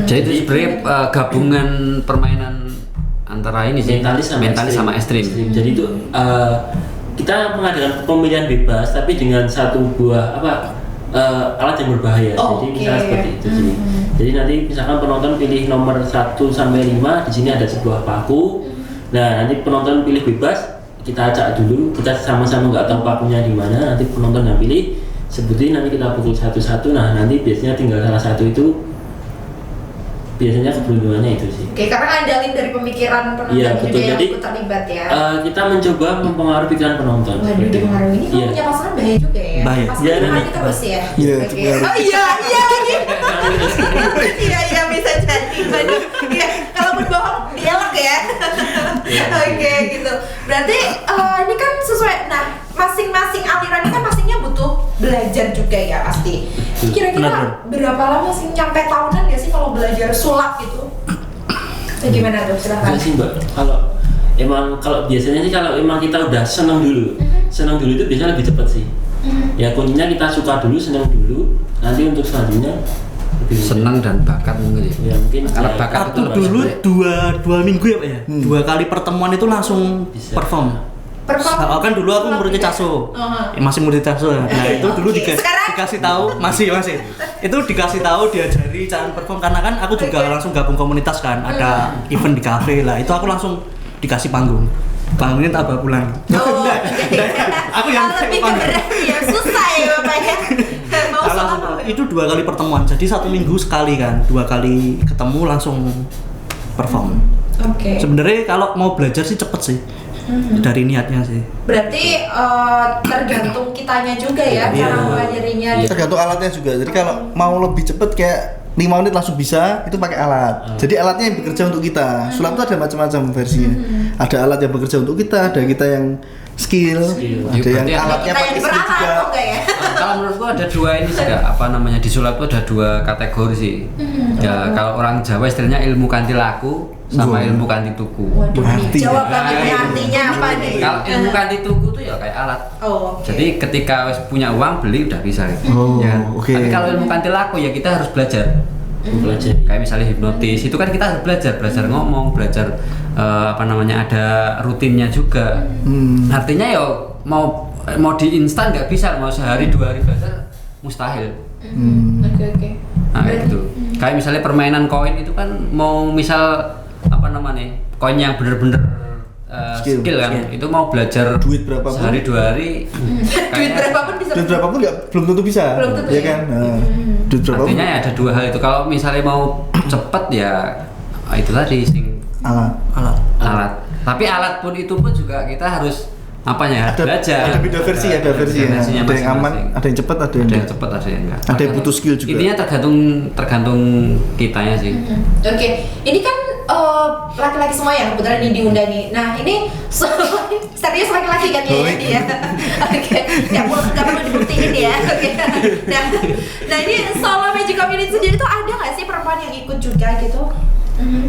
Jadi itu sebenarnya gabungan permainan antara ini sih, mentalis sama ekstrim. Jadi itu kita mengadakan pemilihan bebas, tapi dengan satu buah alat yang berbahaya. Jadi misalnya seperti itu sih. Jadi nanti misalkan penonton pilih nomor 1 sampai 5, di sini ada sebuah paku. Nah nanti penonton pilih bebas, kita acak dulu, kita sama-sama nggak tahu pakunya di mana. Nanti penonton yang pilih, sebutin, nanti kita pukul satu-satu. Nah nanti biasanya tinggal salah satu itu. Biasanya keberuntungannya itu sih. Oke, karena ngandalin dari pemikiran penonton Iya, juga betul. yang Jadi, ikut terlibat ya. Kita mencoba mempengaruhi pikiran penonton. Waduh, seperti itu. dipengaruhi ini kalau Iya. punya pasangan bahaya juga ya. Bahaya. Pasangan Iya, dipengaruhi dan- terus ya. Iya, Oke. dipengaruhi. Oh iya lagi. Iya bisa jadi. Waduh, iya kalaupun bohong dialog ya. Oke gitu. Berarti ini kan sesuai. Nah, masing-masing aliran ini kan pastinya butuh belajar juga ya pasti. Kira-kira Benar. berapa lama sih nyampe tahunan ya sih kalau belajar sulap gitu? Gimana tuh silahkan. Enggak sih mbak, kalau biasanya sih kalau emang kita udah senang dulu itu biasanya lebih cepat sih. Ya kuncinya kita suka dulu, senang dulu, nanti untuk selanjutnya lebih mudah. Senang dan bakat mungkin Ya mungkin karena ya, bakat Aku itu dulu sebenarnya- dua minggu ya Pak ya, 2 kali pertemuan itu langsung Bisa. perform. Perform. Kan dulu aku muridnya Caso, masih murid Caso ya. Nah itu dulu Oke, sekarang? dikasih tahu, masih itu dikasih tahu diajari cara perform karena kan aku juga langsung gabung komunitas kan, ada event di kafe lah, itu aku langsung dikasih panggungnya tak bawa pulang. Oh, Aku yang lebih ke berat ya susah ya Bapak ya. Mau langsung, sulap. itu 2 kali pertemuan, jadi 1 minggu sekali kan, 2 kali ketemu langsung perform. Oke. Sebenarnya kalau mau belajar sih cepet sih. dari niatnya sih. Berarti tergantung kitanya juga ya Iya. cara mempelajarinya gitu. Tergantung alatnya juga. Jadi kalau mau lebih cepet kayak 5 menit langsung bisa, itu pakai alat. Jadi alatnya yang bekerja untuk kita. Sulap itu ada macam-macam versinya. Ada alat yang bekerja untuk kita, ada kita yang skill, ada Ya, yang berarti alatnya Kita yang pakai skill beralat juga. kok enggak ya? Kalau menurutku ada dua ini sih Kak, apa namanya di sulap itu ada dua kategori sih. Ya kalau orang Jawa istilahnya ilmu kanthi laku sama ilmu kanthi tuku. Waduh, nih, Artinya. jawab banget nih artinya apa nih? Kalau ilmu kanthi tuku tuh ya kayak alat. Oh, oke. Jadi ketika wis punya uang beli udah bisa gitu. Oh, Ya. oke. Tapi kalau ilmu kanthi laku ya kita harus belajar. Belajar. Kayak misalnya hipnotis itu kan kita harus belajar ngomong, belajar apa namanya ada rutinnya juga. Artinya ya mau di instan nggak bisa, mau sehari 2 hari belajar mustahil. Oke. Nah kayak gitu. Kayak misalnya permainan koin itu kan mau misal apa namanya koin yang bener-bener Skill. skill kan, itu mau belajar Duit berapapun. sehari 2 hari. Duit kayaknya- berapapun bisa. Duit berapapun belum tentu bisa. Belum tentu ya ya? kan? Nah, duit berapapun Artinya ya ada 2 hal itu. Kalau misalnya mau cepet ya itu tadi sing alat. alat. Tapi alat pun itu pun juga kita harus apanya belajar. Ada beda versi, ada versi ya. versinya Ada yang aman, masing-masing. ada yang cepat, ada Ada yang yang cepat, ada yang enggak. ada yang butuh skill juga. Intinya tergantung kitanya sih. Oke, ini kan laki-laki semua ya kebetulan ini diundang nih. Nah ini serius laki-laki kan ya? Oh, Iya. Oke, nggak perlu dibuktiin ya. Oke. Nah ini solo magic community sendiri tuh ada nggak sih perempuan yang ikut juga gitu?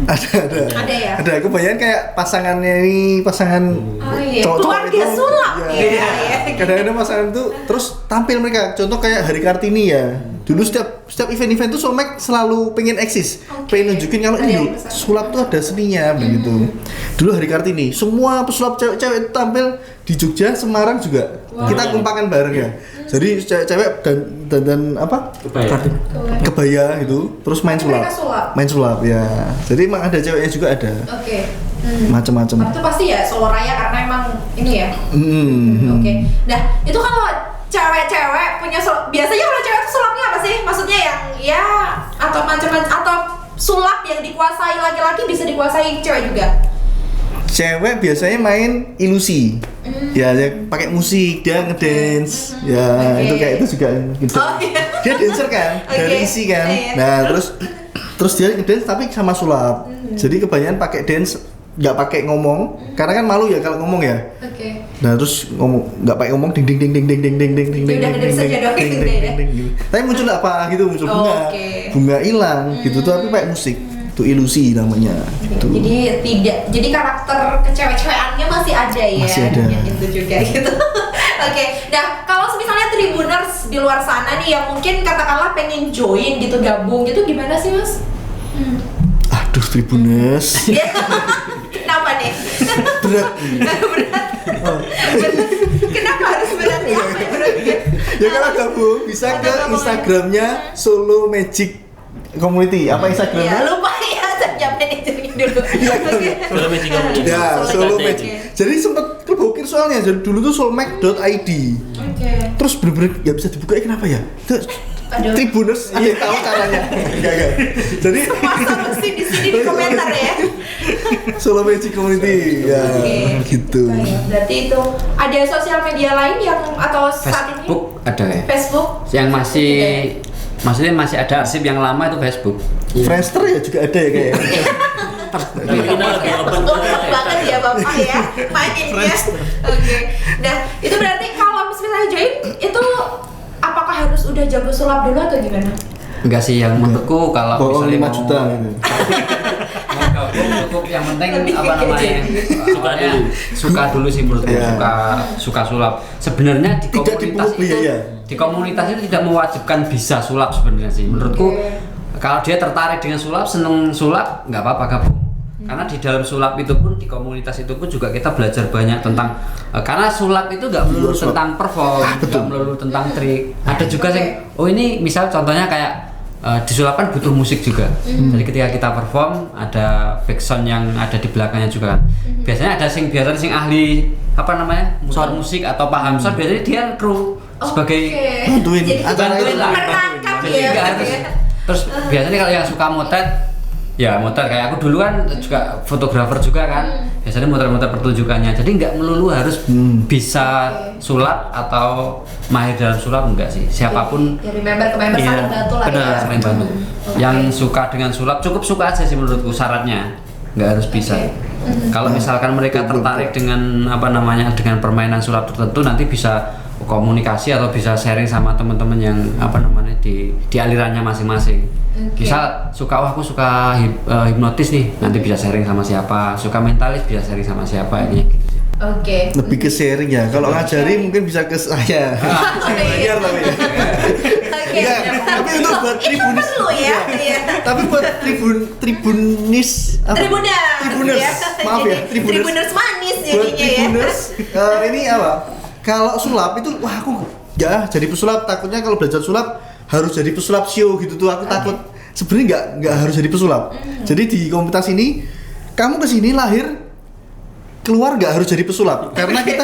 Ada. Ada ya? Ada. Kebanyakan kayak pasangannya ini pasangan Oh iya, cowok-cowok keluarga sulap Iya. ya. Iya. Kadang-kadang pasangan itu terus tampil mereka. Contoh kayak Hari Kartini ya. Dulu setiap event-event tuh Soulmate selalu pengen eksis, Oke. pengen nunjukin kalau Ada ini yang loh, besar. sulap tuh ada seninya begitu. Dulu Hari Kartini, semua pesulap cewek-cewek itu tampil di Jogja, Semarang juga. Kita kumpakan bareng ya. Jadi cewek-cewek dan apa? Kebaya. Kebaya gitu, terus main sulap. Mereka sulap? Main sulap ya. Jadi emang ada ceweknya juga ada. Oke. Macam-macam. Itu pasti ya solo raya karena emang ini ya. Oke. Nah, itu kalau cewek-cewek punya biasanya kalau cewek itu sulapnya apa sih? Maksudnya yang ya atau macam-macam atau sulap yang dikuasai laki-laki bisa dikuasai cewek juga? Cewek biasanya main ilusi. Ya, pakai musik, dia ngedance. Ya, Oke. itu kayak itu juga gitu. Oh, iya. Dia dancer kan, dari Oke. isi kan. Iya. Nah, terus dia ngedance tapi sama sulap. Jadi kebanyakan pakai dance nggak pakai ngomong, karena kan malu ya kalau ngomong ya. Oke. Nah terus nggak pakai ngomong ding ding ding ding ding ding ding ding ding ding Udah ding ngedance ding aja dong, ding gitu ding ya. ding ding gitu. Tapi muncul apa gitu, muncul bunga, Oke. bunga hilang gitu tuh, tapi pakai musik, itu ilusi namanya. Gitu. Jadi karakter kecewek-cewekannya masih ada ya. Masih ada. Yang itu juga gitu. Oke. Nah, kalau misalnya Tribuners di luar sana nih yang mungkin katakanlah pengen join gitu, gabung gitu gimana sih, Mas? Aduh Tribuners, Kenapa nih? berat. Berat. Kenapa harus berat ya? Apa yang berat? Ya kalau gabung bisa ke Instagramnya Solo Magic Community. Apa Ya Instagramnya? lupa ya, jawabnya nih dulu. Oke. Solo Magic Community. Ya, Solo Magic. Jadi sempat keblokir soalnya. Jadi dulu tuh soulmag.id. Oke. Terus bener-bener nggak bisa dibuka, kenapa ya? Itu Aduh. Tribuners ada yang tahu caranya. Enggak. Jadi Masa mesti di sini di komentar ya. Solo Magic Community ya Oke. gitu. Berarti itu ada sosial media lain yang atau saat ini? Facebook ada ya. Facebook. Yang maksudnya masih ada arsip yang lama itu Facebook. Friendster ya juga ada ya kayaknya. Tapi kita lebih open Lengkap banget ya Bapak ya maininnya. Oke. Nah, itu berarti kalau misalnya join itu apakah harus udah jago sulap dulu atau gimana? Enggak sih, yang menurutku kalau Bohong misalnya 5 juta gitu. mau gabung cukup yang penting Lebih apa namanya Suka dulu. suka dulu sih menurutku, Iya. suka sulap. Sebenarnya di Tidak komunitas dipungut itu biaya. di komunitas itu tidak mewajibkan bisa sulap sebenarnya sih menurutku. Oke. Kalau dia tertarik dengan sulap, seneng sulap, nggak apa-apa gabung. Karena di dalam sulap itu pun, di komunitas itu pun juga kita belajar banyak tentang karena sulap itu nggak melulu Sulap. tentang perform, nggak melulu tentang trik. Ada juga sih, oh ini misal contohnya kayak di sulap kan butuh musik juga. Jadi ketika kita perform ada backsound yang ada di belakangnya juga kan. Biasanya ada biasanya sing ahli apa namanya muter musik atau paham sound, biasanya dia kru sebagai Bantuin Jadi acara bantuin itu. lah. merangkap Jadi ya. nggak harus. Terus biasanya kalau yang suka motret Ya muter, kayak aku dulu kan juga fotografer juga kan, biasanya muter-muter pertunjukannya, jadi nggak melulu harus bisa sulap atau mahir dalam sulap, enggak sih, siapapun. Dari member ke member saling bantu lah benar, ya. saling bantu. Yang suka dengan sulap cukup suka aja sih menurutku, syaratnya nggak harus bisa. Kalau misalkan mereka tertarik dengan dengan permainan sulap tertentu, nanti bisa komunikasi atau bisa sharing sama teman-teman yang di alirannya masing-masing. Misal aku suka hipnotis nih, nanti bisa sharing sama siapa, suka mentalis bisa sharing sama siapa, ini gitu sih. Oke. Lebih ke sharing ya. Kalau ngajari mungkin bisa ke saya. Belajar tapi. Oke. Tapi untuk buat tribunis Perlu ya. Iya. Tapi buat tribunis apa? Tribuners. Ya. Maaf ya, Tribuners manis Buat jadinya ya. tribuners ini apa? Kalau sulap itu wah aku ya jadi pesulap, takutnya kalau belajar sulap harus jadi pesulap show gitu tuh, aku takut. Sebenarnya nggak harus jadi pesulap. Jadi di komunitas ini kamu kesini lahir keluar nggak harus jadi pesulap, karena kita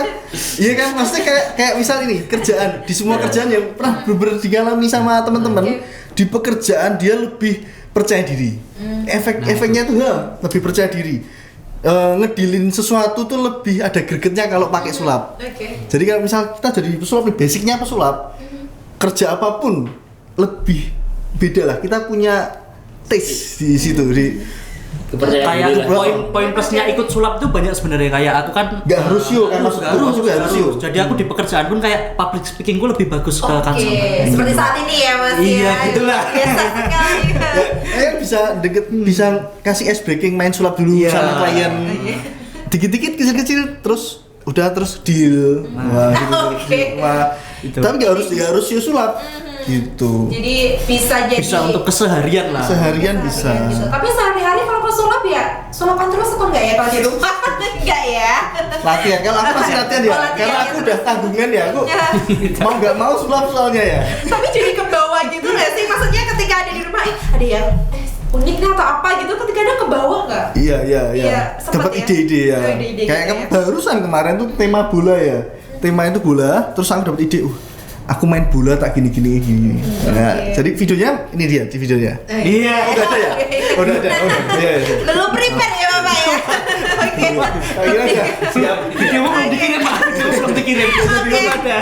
iya kan, maksudnya kayak misal ini kerjaan, di semua kerjaan yang pernah dialami sama teman-teman, di pekerjaan dia lebih percaya diri. Efeknya tuh lebih percaya diri. Ngedilin sesuatu tuh lebih ada gregetnya kalau pakai sulap. Jadi kalau misal kita jadi pesulap, basicnya pesulap, kerja apapun lebih beda lah. Kita punya taste di situ, di Kayak poin plusnya ikut sulap tuh banyak sebenarnya. Kayak aku kan nggak harus show kan, harus show. Jadi aku di pekerjaan pun kayak public speakingku lebih bagus ke kaca. Seperti saat ini ya Mas. Iya, gitulah. Biasa sekali. Bisa bisa kasih ice breaking, main sulap dulu sama klien. Dikit-dikit kecil-kecil terus deal. Wah, gitu. Wah, tapi nggak harus show sulap. Gitu. Jadi bisa untuk keseharian lah. Seharian bisa. Gitu. Tapi sehari-hari kalau pas sulap ya, sulapan terus atau enggak ya kalau di rumah? Enggak ya. Latihan, kalau aku masih latihan ya. Karena aku udah tanggungan ya, aku mau nggak mau sulap soalnya ya. Tapi jadi ke bawah gitu nggak sih? Maksudnya ketika ada di rumah, ada yang unik nih atau apa gitu, ketika ada ke bawah nggak? Iya. Sempet Dapat ya? ide-ide ya. Ide-ide Kayak gitu ya. barusan kemarin tuh tema bola ya. Tema itu bola, terus aku dapat ide. Aku main bola tak gini. Nah, jadi videonya ini dia, di videonya. Iya, Udah ada ya? Udah ada. Iya. Belum prepare ya Bapak ya? Oke. Akhirnya ya. Siap. Video belum dikirim, Pak. Video belum dikirim. Belum ada.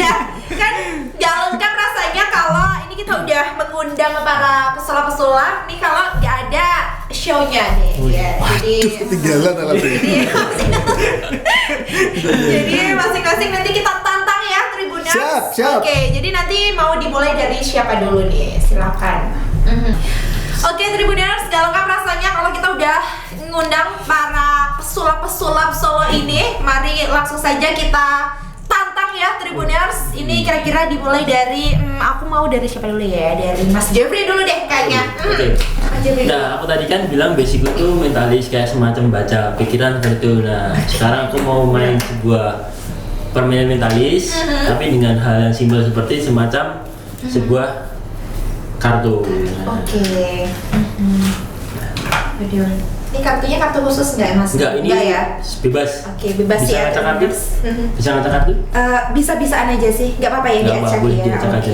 Nah, kan gak lengkap rasanya kalau ini kita udah mengundang para pesulap-pesulap nih kalau nggak ada show-nya nih ya. Jadi Ketinggalan alatnya. Jadi masing-masing nanti kita tantang ya Tribuners. Siap. Oke, jadi nanti mau dimulai dari siapa dulu nih? Silakan. Oke Tribuners, gak lengkap rasanya kalau kita udah ngundang para pesulap-pesulap Solo ini. Mari langsung saja kita tantang ya Tribuners. Ini kira-kira dimulai dari aku mau dari siapa dulu ya? Dari Mas Jeffrey dulu deh kayaknya. Oke. Mas Jeffrey. Nah, aku tadi kan bilang basic itu mentalis, kayak semacam baca pikiran gitu. Nah, sekarang aku mau main sebuah permainan mentalis, tapi dengan hal yang simpel seperti semacam sebuah kartu. Nah, Oke. Ini kartunya kartu khusus nggak Mas? Enggak, ini ya? bebas. Oke, bebas Bisa ya. ngacak kartu? Bisa ngacak kartu? Bisa-bisaan aja sih, nggak apa-apa ya Nggak diacak apa-apa, boleh ya. diacak aja.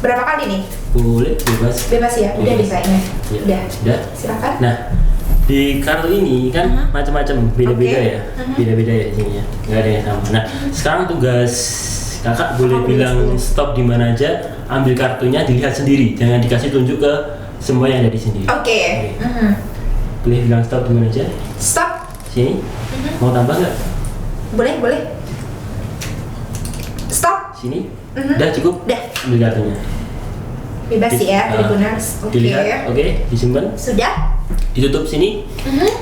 Berapa kali nih? Boleh, bebas. Bebas ya, udah Bebas. bisa ya. Iya. Udah. Silakan. Nah, di kartu ini kan macam-macam, beda-beda Oke. ya, beda-beda ya isinya, nggak ada yang sama. Nah, sekarang tugas kakak boleh bilang stop di mana aja, ambil kartunya, dilihat sendiri, jangan dikasih tunjuk ke semua yang ada di sini. Oke. Boleh bilang stop di mana aja, Stop. sini, mau tambah nggak? Boleh. Stop. Sini, udah cukup, Udah. ambil kartunya. Bebas ya, Tribuners. Oke. Dilihat, oke, disimpan. Sudah? Ditutup sini.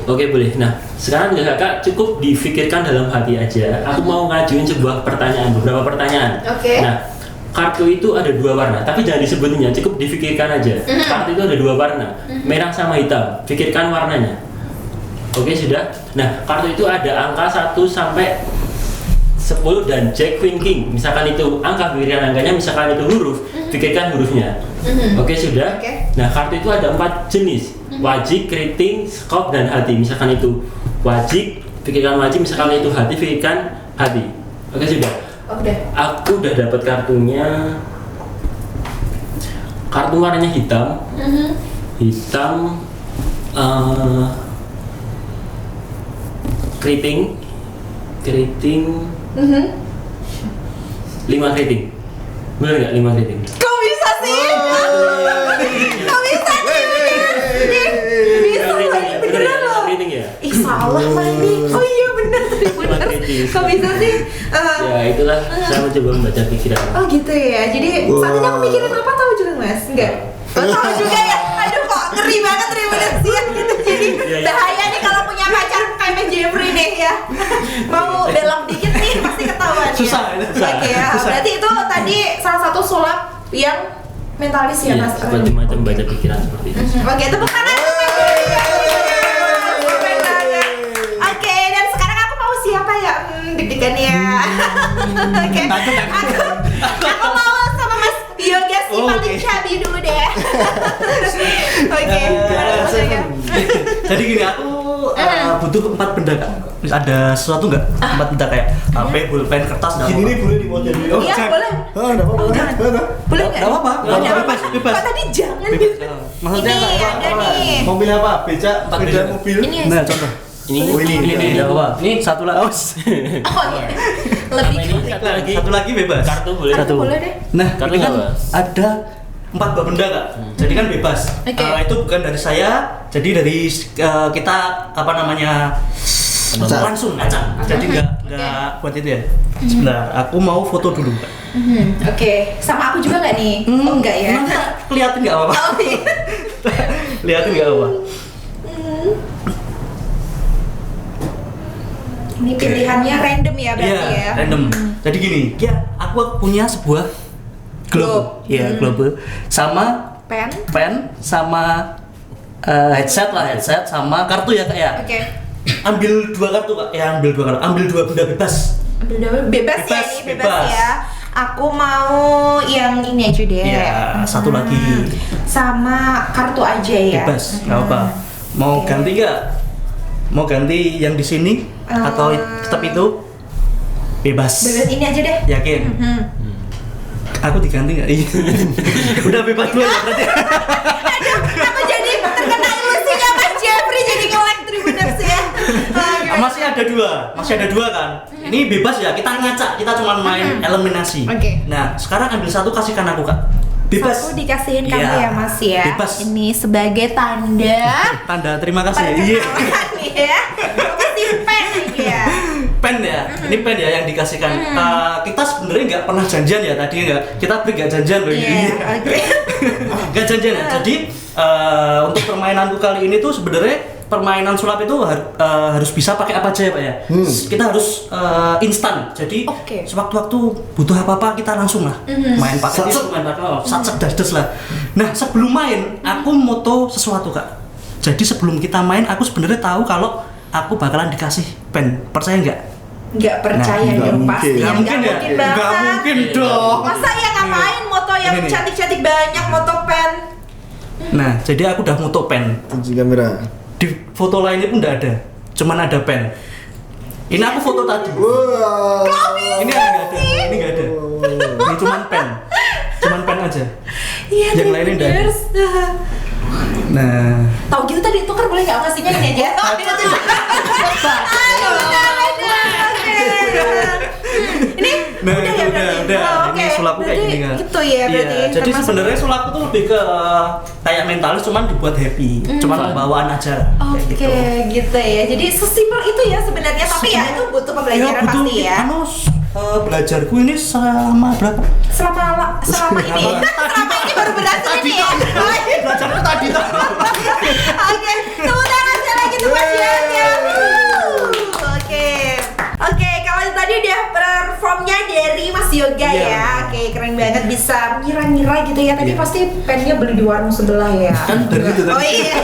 Oke, boleh. Nah, sekarang kakak cukup difikirkan dalam hati aja. Aku mau ngajuin sebuah pertanyaan, beberapa pertanyaan. Oke. Nah, kartu itu ada dua warna, tapi jangan disebutinnya, cukup difikirkan aja. Kartu itu ada dua warna, merah sama hitam. Fikirkan warnanya. Oke, sudah. Nah, kartu itu ada angka 1 sampai 10 dan Jack Queen King. Misalkan itu angka, fikirkan angkanya, misalkan itu huruf, pikirkan hurufnya. Oke, sudah. Oke. Nah, kartu itu ada 4 jenis. Wajib, keriting, skop, dan hati. Misalkan itu wajib, pikirkan wajib, misalkan itu hati, pikirkan hati. Oke, sudah. Udah. Aku udah dapat kartunya. Kartu warnanya hitam. Hitam Keriting 5 keriting. Bener nggak 5 keriting? Kok bisa sih? Kok bisa sih? Bisa lagi beneran loh. Keriting ya? Ih salah lagi. Oh iya bener. Kok bisa sih? Ya itulah saya mencoba membaca pikiran. Oh gitu ya. Jadi saat ini aku mikirin apa tahu juga Mas? Enggak. Oh, tahu juga ya. Aduh kok ngeri banget remunerasian gitu. Jadi bahaya nih kalau punya pacar kayak Mas Jeffrey nih ya. Mau dalam dikit nih pasti ketahuan ya. Susah. Oke ya. Berarti itu tadi salah satu sulap yang mentalis ya Iya, Mas. macam-macam baca pikiran seperti itu. Oke, tepuk tangan untuk Mas Jeffrey. Keren banget. Oke, dan sekarang aku mau siapa ya? Deg-degan ya. Oke. Aku mau sama Mas Yoga si paling cabi dulu deh. Oke. Jadi gini, aku butuh 4 benda Kak. Ada sesuatu nggak? 4 benda kayak HP, pulpen, kertas, dan Gini nih boleh dimodel dulu. Iya, boleh. Enggak apa-apa. Jangan. Boleh nggak? Nggak apa-apa. Oh, nggak apa-apa. Bebas. Kok tadi jangan Bebas. gitu? Maksudnya Ini apa? ada nih. Mau pilih apa? Beca, Empat beda beda. mobil. Ini ya. Nah, contoh. Ini Oh, ini. Ini apa? Ini satu lagi. Oh iya. Lebih Apa ini? Satu lagi bebas. Kartu boleh. Satu. boleh deh. Nah, Kartu ini kan nggak, Mas? ada 4 buah benda Kak. Jadi kan bebas. Oke. Itu bukan dari saya, jadi dari kita apa namanya langsung acak. Jadi nggak buat itu ya. Sebentar, aku mau foto dulu Kak. Oke, sama aku juga nggak nih? Oh enggak ya? Nanti kelihatin nggak apa-apa. Oh iya. Lihatin nggak apa-apa. Ini pilihannya random ya berarti Iya, ya? random. Jadi gini, ya aku punya sebuah globe. Iya, globe. Sama Pen? pen, sama headset sama kartu ya Kak ya. Oke. Ambil 2 kartu Kak. Ya, ambil 2 kartu. Ambil 2 benda bebas. Bebas ya ini, bebas ya. Aku mau yang ini aja deh. Iya, satu lagi. Sama kartu aja ya. Bebas, nggak apa. Mau ganti nggak? Mau ganti yang di sini atau tetap itu? Bebas. Bebas ini aja deh. Yakin? Aku diganti nggak? Iya. Udah bebas dulu ya berarti. Aduh, aku jadi terkena ilusinya Mas Jeffrey jadi nge-like Tribuners ya. Masih ada dua kan? Ini bebas ya, kita ngacak, kita cuma main eliminasi. Oke. Nah, sekarang ambil satu kasihkan aku Kak. Bebas. Satu dikasihin kamu Iya. ya Mas ya. Bebas. Ini sebagai tanda Tanda terima kasih. Iya. perkenalan ya. Kasih pen aja ya. Pen ya, ini pen ya yang dikasihkan. Kita sebenarnya nggak pernah janjian ya tadi nggak. Kita nggak janjian loh ini. Iya, oke. Nggak janjian ya. Jadi untuk permainanku kali ini tuh sebenarnya permainan sulap itu harus bisa pakai apa aja ya Pak ya. Kita harus instan. Jadi Oke. sewaktu-waktu butuh apa-apa kita langsung lah main pakai itu, main pakai satset das lah. Nah sebelum main aku moto sesuatu Kak. Jadi sebelum kita main aku sebenarnya tahu kalau aku bakalan dikasih pen. Percaya nggak? Nggak percaya Nah, dong nggak pasti. mungkin. Nggak mungkin ya? banget. Nggak mungkin dong. Masa ya ngapain moto yang Ini nih. cantik-cantik banyak moto pen? Nah jadi aku udah moto pen. Kunci kamera. Di foto lainnya pun nggak ada, cuman ada pen. Ini aku foto tadi. Wow. Ini nggak ada, ini nggak ada. Ini cuman pen aja. Iya. Yang lainnya nggak ada. Tribuners. Nah, Tahu gitu tadi tukar boleh nggak ngasihnya ini aja? Oh, itu tuh. Aduh, oke. Ini Nah, udah itu ya berarti. udah. Oh, Ini oke. sulapku kayak Berarti gini kan. Gitu ya berarti. Iya, jadi Termasuk- sebenarnya sulapku tuh lebih ke kayak mentalis, cuman dibuat happy, cuman pembawaan aja. Kayak Oke, gitu ya. Jadi sesimpel itu ya sebenarnya, tapi ya itu butuh pembelajaran pasti ya. Belajarku ini selama berapa? Selama ini. Selama ini baru berhasil ini ya. Belajarku tadi tuh. Oke, tepuk tangan sekali lagi tuh Mas Yoga. Oke, kalau tadi udah performnya dari Mas Yoga Iya. ya. Oke, keren banget bisa ngira-ngira gitu ya. Tadi Iya. pasti pennya beli di warung sebelah ya. Kan dari itu tadi. Oh iya.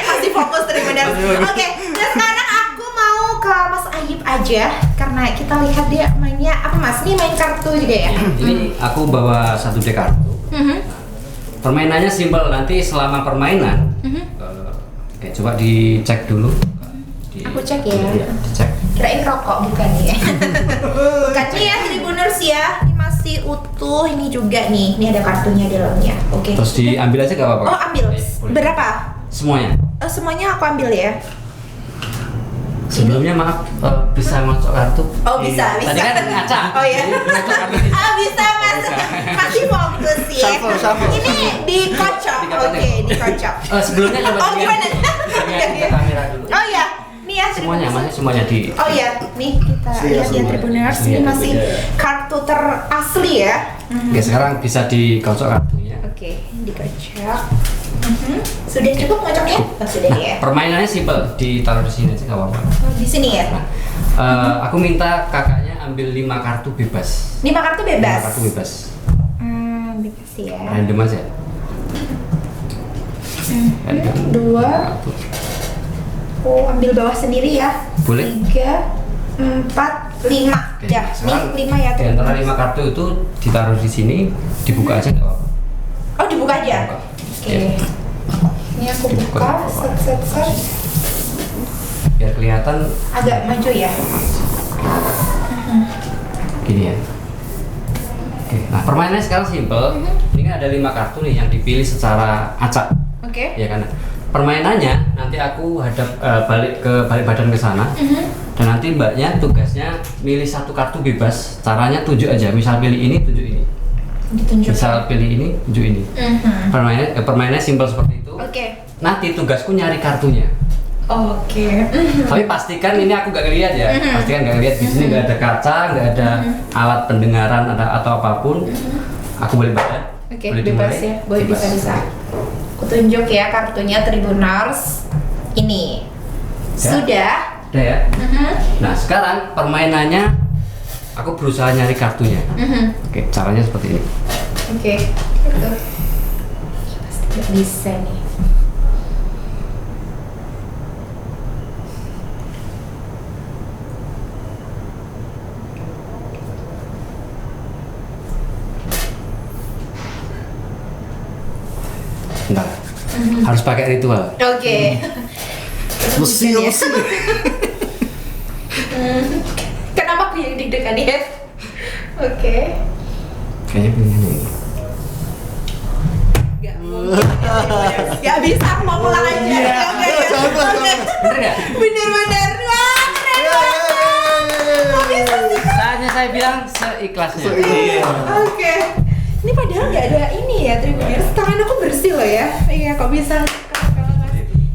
Masih fokus benar. Oke, nah sekarang aku mau ke Mas Ayib aja karena kita lihat dia mainnya apa Mas? Ini main kartu juga ya? Ini aku bawa 1 deck kartu. Permainannya simpel, nanti selama permainan coba dicek dulu. Aku cek ya. Iya, dicek. Kirain rokok bukan ya? Bukan nih ya Tribuners ya. Ini masih utuh, ini juga nih. Ini ada kartunya di dalamnya. Oke. Terus diambil aja gak apa-apa? Oh ambil. Boleh. Berapa? semuanya. Semuanya aku ambil ya. Sebelumnya maaf, bisa ngocok kartu? Oh bisa. Tadi kan ngaca. Oh ya. Ngocok kartu. Bisa mas. Masih fokus ya. Shuffle. Ini dikocok. Oke, dikocok. Sebelumnya coba Oh gimana? lihat ke kamera dulu. Oh ya. Nih ya. Semuanya, masih semuanya di. Oh ya, nih kita lihat ya semua. Tribuners, ini masih kartu terasli ya. Oke, sekarang bisa dikocok kartunya. Oke, dikocok. Sudah cukup ngocoknya? Oh, sudah ya. Permainannya simpel, ditaruh di sini aja nggak apa-apa. Oh, di sini ya. Aku minta kakaknya ambil 5 kartu bebas. 5 kartu 5 bebas. kartu bebas. Bebas ya. Random aja. Random. 2. Kartu. Oh, ambil bawah sendiri ya. Boleh. 3, 4, 5. Oke, Ya, sekarang nih 5 ya. Di antara 5 kartu itu ditaruh di sini, dibuka aja nggak apa-apa. Oh, dibuka aja. Buka. Oke. Ya. Ini aku Dibuka. buka, set. Biar kelihatan Agak maju ya. gini ya. Oke, nah permainannya sekarang simple. Ini kan ada 5 kartu nih yang dipilih secara acak. Oke. Ya kan. Permainannya nanti aku balik badan ke sana. Dan nanti mbaknya tugasnya milih 1 kartu bebas. Caranya tunjuk aja. Misal pilih ini, tunjuk ini. Ditunjuk. Misal pilih ini, tunjuk ini. Permainannya simple seperti itu. Oke. Nanti tugasku nyari kartunya. Oke. Tapi pastikan ini aku gak ngeliat ya. Pastikan gak ngeliat di sini nggak ada kaca, nggak ada alat pendengaran atau apapun. Aku balik badan. Oke, Boleh bebas dimulai? ya. Boleh Bebas. bisa. Aku tunjuk ya kartunya Tribuners. Ini. Sudah. Udah ya. Nah sekarang permainannya aku berusaha nyari kartunya. Oke, caranya seperti ini. Oke. Pasti nggak bisa nih. Bentar. Harus pakai ritual. Oke. Mesti. Kenapa aku yang deg-degan ya? Oke. Kayaknya pengen ini. Gak mungkin. Gak bisa, aku mau pulang aja. Oke. Bener nggak? Bener-bener. Wah, keren banget. Saatnya saya bilang seikhlasnya. Oke. Ini padahal nggak ada ini ya Tribuners. Tangan aku bersih loh ya. Iya, kok bisa.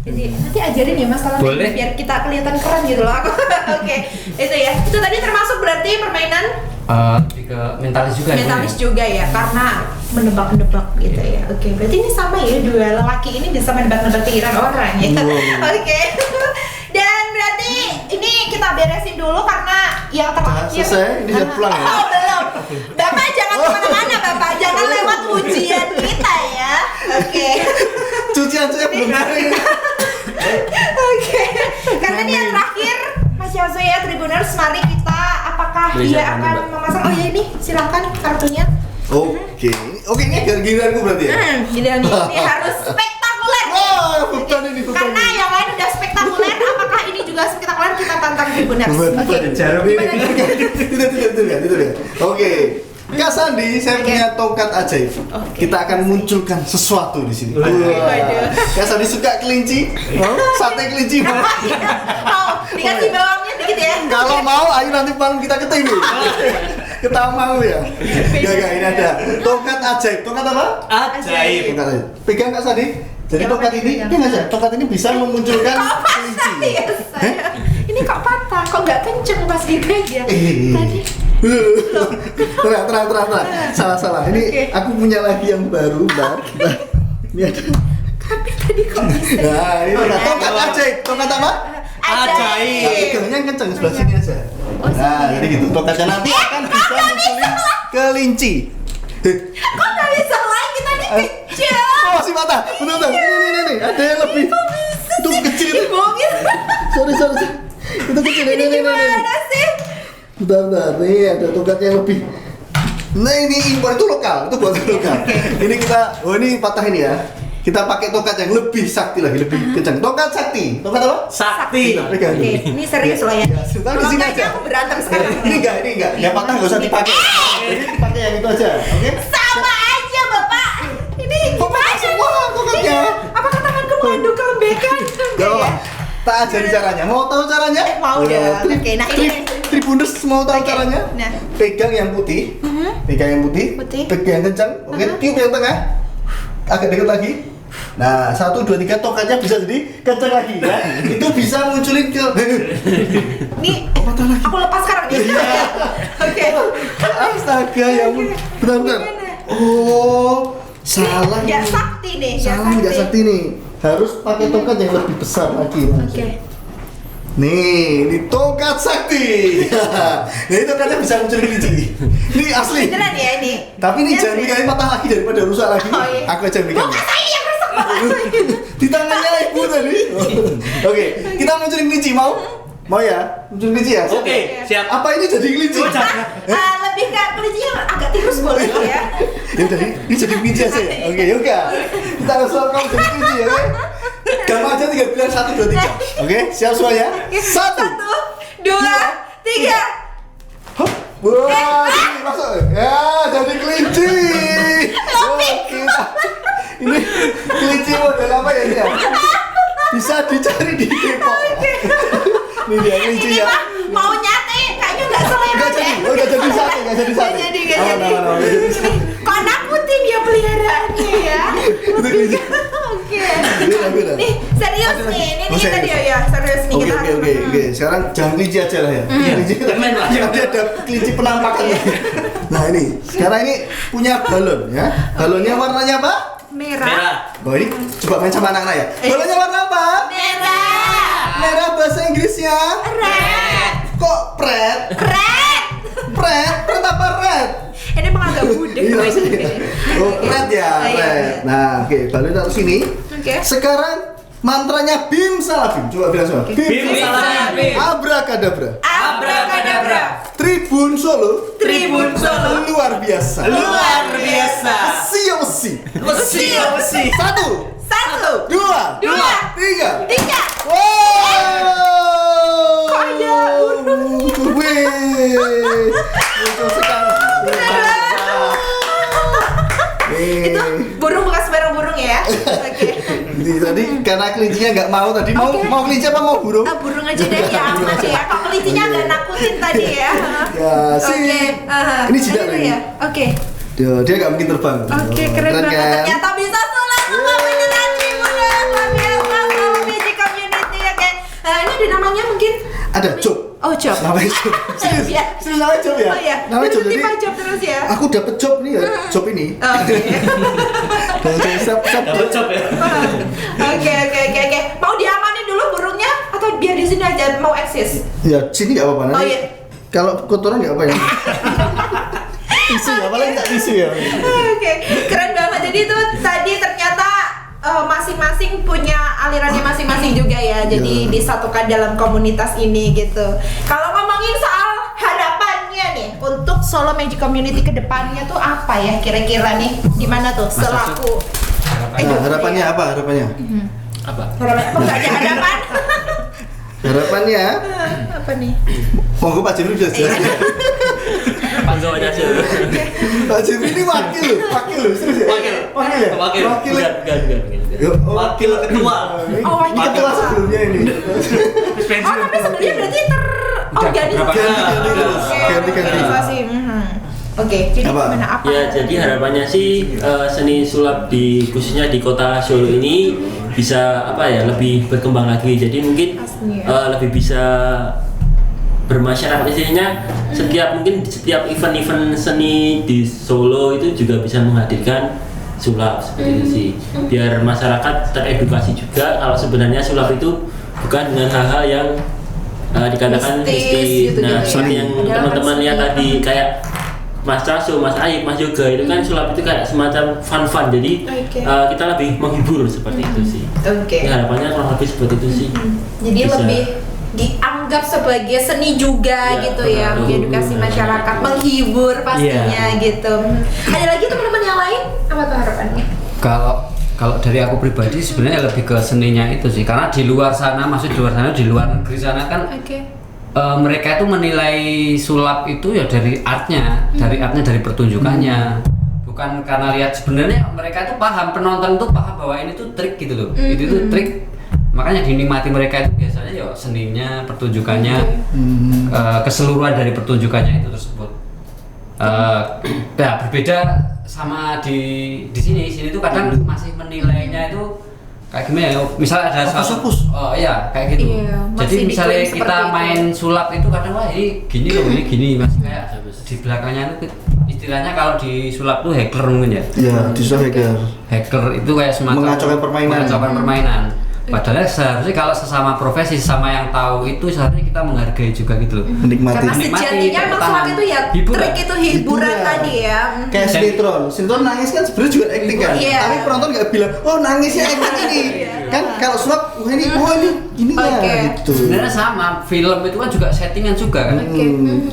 Jadi nanti ajarin ya Mas kalau Boleh. biar kita kelihatan keren gitu loh aku. Oke. Itu ya. Itu tadi termasuk berarti permainan Lebih ke mentalis juga. mentalis ya? juga ya, karena menebak-nebak gitu ya. Oke, berarti ini sama ya, dua lelaki ini bisa menebak-nebak pikiran orang ya. Oke. Dan berarti ini kita beresin dulu karena yang terakhir. Selesai, ini udah pulang ya? Oh, belum. Bapak jangan kemana-mana, Bapak. Jangan lewat ujian kita ya. Oke. Cucian saya belum kering. Oke. Karena ini yang terakhir, Mas Yazo ya, Tribuners, mari kita apakah Boleh, dia silakan, akan Mbak. memasang? Oh ya ini, silakan kartunya. Oke, ini giliranku berarti ya? Giliran ini harus spektakuler nih. Wah, beban ini, beban Karena ini. yang lain udah spektakuler, apakah ini juga spektakuler? Kita tantang Tribuners. Beban, Oke. beban. Jarum Gimana ini. nih? Itu ya. Oke. Kak Sandi, saya Oke. punya tongkat ajaib. Oke. Kita akan munculkan sesuatu di sini. Waduh. Kak Sandi suka kelinci? Sate kelinci mau? Oh, dikasih bawangnya dikit ya. Kalau mau, ayo nanti malam kita ke TV. Kita mau ya? Gak, ini ada tongkat ajaib. Tongkat apa? Ajaib. Tongkat ajaib. Pegang Kak Sandi. Jadi Ya, tongkat Pak, ini, pegang. pegang aja. Tongkat ini bisa memunculkan kelinci. Iya, saya. Ini kok patah? Kok nggak kenceng pas dipegang? Tadi. Tenang. Salah. Ini Oke. aku punya lagi yang baru, Mbak. Ini ada. Tapi tadi kok bisa? Nah, ini ada tongkat ajaib. Tongkat apa? Ajaib. Nah, pegangnya kenceng sebelah sini aja. Nah, jadi gitu. Tongkatnya nanti akan bisa munculin kelinci. Kok nggak bisa lagi tadi kecil? Oh, masih patah. Bentar. Ini. Ada yang lebih. Itu kecil itu. Dibohongin. Sorry. Itu kecil. Ini Ini. gimana sih? Bentar. Nih ada tongkat yang lebih. Nah ini impor, itu lokal, itu buat lokal. Ini kita, ini patah ini ya. Kita pakai tongkat yang lebih sakti lagi, lebih kencang. Tongkat sakti. Tongkat apa? Sakti. Pegang. Oke, ini serius loh ya. Taruh di sini Makanya aja. aku berantem sekarang. Ini enggak. Yang patah nggak usah dipakai. Jadi dipakai yang itu aja, oke? Sama aja, Bapak. Ini Kok patah gimana? semua tongkatnya? Apakah tanganku mengandung Tak ajari caranya. Mau tahu caranya? Mau dong. Oke, nah ini. Tribuners mau tahu Oke, caranya? nah. Pegang yang putih. Pegang yang putih. Putih. Pegang yang kencang. Oke, tiup yang tengah. Agak dekat lagi. Nah, 1, 2, 3 tongkatnya bisa jadi kencang lagi ya. Itu bisa munculin ke. Nih, aku lepas sekarang nih. Oke. Astaga, ya ampun. Benar-benar. Oh, salah. Nggak nih. sakti nih. Salah, nggak sakti nih. Harus pakai tongkat yang lebih besar lagi. Oke. Nih, ini tongkat sakti. Nah, itu tongkatnya bisa muncul kelinci. Ini asli. Beneran ya ini? Tapi ini Iya, jangan sih. bikin patah lagi daripada rusak lagi. Oh, iya. Aku aja bikin. Bukan saya yang rusak malah. Di tangannya ibu tadi. Oke, kita munculin kelinci mau? Mau ya? Munculin kelinci ya? Oke, siap. Apa ini jadi kelinci? Lebih ke kelicinya agak tirus boleh ya. Ya udah, ini jadi kelinci aja ya? Oke, yoga. Kita langsung kamu jadi kelinci ya, oke? Gampang aja tinggal bilang 1, 2, 3. Oke, siap semuanya? 1, 2, 3. Hop. Wah, ini masuk. Ya, jadi kelinci. Oke. Ini kelinci model apa ya ini ya? Bisa dicari di Depok. Ini dia kelinci Ini ya. mah mau nyate, kayaknya nggak selera Enggak jadi, deh. enggak jadi sate, enggak jadi sate. Nggak jadi. Aman, nggak jadi sate. Kok nakutin ya peliharaannya ya? Itu kelinci. Oke. Beda. Nih, serius Ada lagi. nih. Ini Oh, tadi serius. ya, serius nih Oke, kita. oke. Sekarang jangan kelinci aja lah ya. Kelinci Cemen lah. Nanti ada kelinci penampakan. Nah ini, sekarang ini punya balon ya. Balonnya warnanya apa? Merah. Oh ini coba main sama anak-anak ya. Balonnya warna apa? Merah. Merah bahasa Inggrisnya. Red. Kok pret? Red. Pret apa red? Ini emang agak budek. Iya sih. Oh red ya, Oh, iya. red. Nah oke, balon taruh sini. Oke. Sekarang mantranya bim salah bim. Coba bilang semua. Bim salah bim. Abrakadabra. Abrakadabra. Tribun Solo. Tribun Solo. Luar biasa. Luar biasa. Mesi. Mesi. 1, 1, 2, 2, 3. 3. Wow. Kok ada burung? Wih. Muncul sekali. Itu burung bukan sembarang burung ya. Oke. Ini tadi karena kelincinya nggak mau tadi. Oke. Mau kelinci apa mau burung? Burung aja deh ya, aman ya. Kok kelicinya agak nakutin tadi ya. Ya, sih. Oke. Ini jidat Aduh, lagi. ya. Oke. Dia nggak mungkin terbang. Oke, keren banget. kan? Ternyata bisa sulap semua beneran Tribuners. Luar biasa, Solo Magic Community. Oke. Ini ada namanya mungkin? Ada Job. Oh, Job. Namanya Job. Serius? Iya. Serius namanya Job ya? Oh iya. Namanya Job. Berarti Jadi Pak Job terus ya. aku dapet job nih ya, job ini. Oke. Dan saya siap Dapat job ya. Oke. Mau diamanin dulu burungnya atau biar di sini aja mau eksis? Ya sini nggak apa-apa nanti. Oh, iya. Kalau kotoran nggak apa ya. Tisu ya, paling nggak tisu ya. Oke, keren banget. Jadi itu tadi ternyata masing-masing punya alirannya masing-masing juga ya. Jadi Ya. disatukan dalam komunitas ini gitu. Kalau ngomongin soal harapannya nih untuk Solo Magic Community ke depannya tuh apa ya kira-kira nih? Gimana tuh selaku Nah, harapannya apa? Harapannya? Apa? Harapannya apa? Nggak ada harapan? Harapannya, Apa nih? monggo Pak Jimmy bisa Iya. jelaskan. Panggung aja sih. Pak Jimmy ini wakil loh, serius ya? Wakil. Wakil ya? Wakil. Wakil. Enggak. Yo, Wakil ketua. Oh, Ini ketua sebelumnya ini. Oh, tapi sebenarnya berarti terorganisasi. Ganti terus, ganti. Organisasi. Oke, jadi Apa? gimana apa? Ya, jadi harapannya sih seni sulap khususnya di kota Solo ini bisa lebih berkembang lagi. Jadi mungkin Pastinya. lebih bisa bermasyarakat, istilahnya setiap event-event seni di Solo itu juga bisa menghadirkan sulap seperti itu sih. Biar masyarakat teredukasi juga kalau sebenarnya sulap itu bukan dengan hal-hal yang dikatakan Mistis mistis. gitu-gitu Nah, ya. seperti yang Padahal teman-teman lihat harus tadi kayak Mas Caso, Mas Ayib, Mas Yoga itu kan sulap itu kayak semacam fun, jadi Oke. kita lebih menghibur seperti itu sih. Oke. Ya, harapannya kurang lebih seperti itu sih. Jadi Bisa. lebih dianggap sebagai seni juga Ya, gitu ya, betul. mengedukasi masyarakat, menghibur pastinya gitu. Ada lagi teman-teman yang lain? Apa tuh harapannya? Kalau dari aku pribadi sebenarnya lebih ke seninya itu sih, karena di luar sana, di luar negeri sana kan Oke. mereka itu menilai sulap itu ya dari artnya, dari pertunjukannya, bukan karena lihat. Sebenarnya mereka itu paham, penonton tuh paham bahwa ini tuh trik gitu loh, itu tuh trik makanya dinikmati mereka itu biasanya ya seninya, pertunjukannya, keseluruhan dari pertunjukannya itu tersebut. Ya berbeda sama di sini tuh kadang masih menilainya itu kayak gimana ya, misalnya ada Fokus. oh iya kayak gitu. Iya, Jadi masih misalnya diklaim kita seperti main sulap itu kadang wah ini gini loh, ini gini masih kayak di belakangnya itu istilahnya kalau di sulap tuh hacker mungkin ya. Iya, disusah hacker. Hacker itu kayak semacam Mengacaukan permainan. Padahal seharusnya kalau sesama profesi, sama yang tahu itu seharusnya kita menghargai juga gitu loh. Menikmati. Karena Menikmati, sejatinya emang tepuk sulap tangan. itu ya Hiburan. trik itu hiburan Hiburan. tadi ya. Kayak sinetron nangis kan sebenarnya juga acting kan, Iya. tapi penonton nggak bilang, oh nangisnya acting ini, kan kalau sulap, wah ini ya Oke. gitu. Sebenarnya sama, film itu kan juga settingan juga kan. Oke.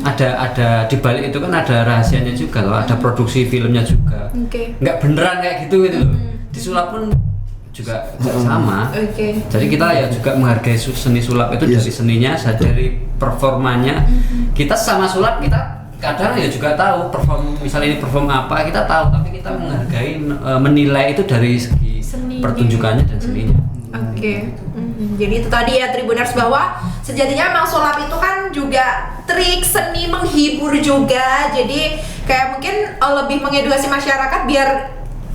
Ada di balik itu kan ada rahasianya juga loh, ada produksi filmnya juga. Oke. Nggak beneran kayak gitu gitu loh. Di sulap pun juga sama. Oke. Jadi kita ya juga menghargai seni sulap itu Yes. dari seninya, dari performanya. Kita sama sulap kita kadang ya juga tahu misalnya ini perform apa kita tahu, tapi kita menghargai menilai itu dari segi Seninya. pertunjukannya dan seninya. Oke. Jadi itu tadi ya Tribuners, bahwa sejatinya emang sulap itu kan juga trik seni menghibur juga. Jadi kayak mungkin lebih mengedukasi masyarakat biar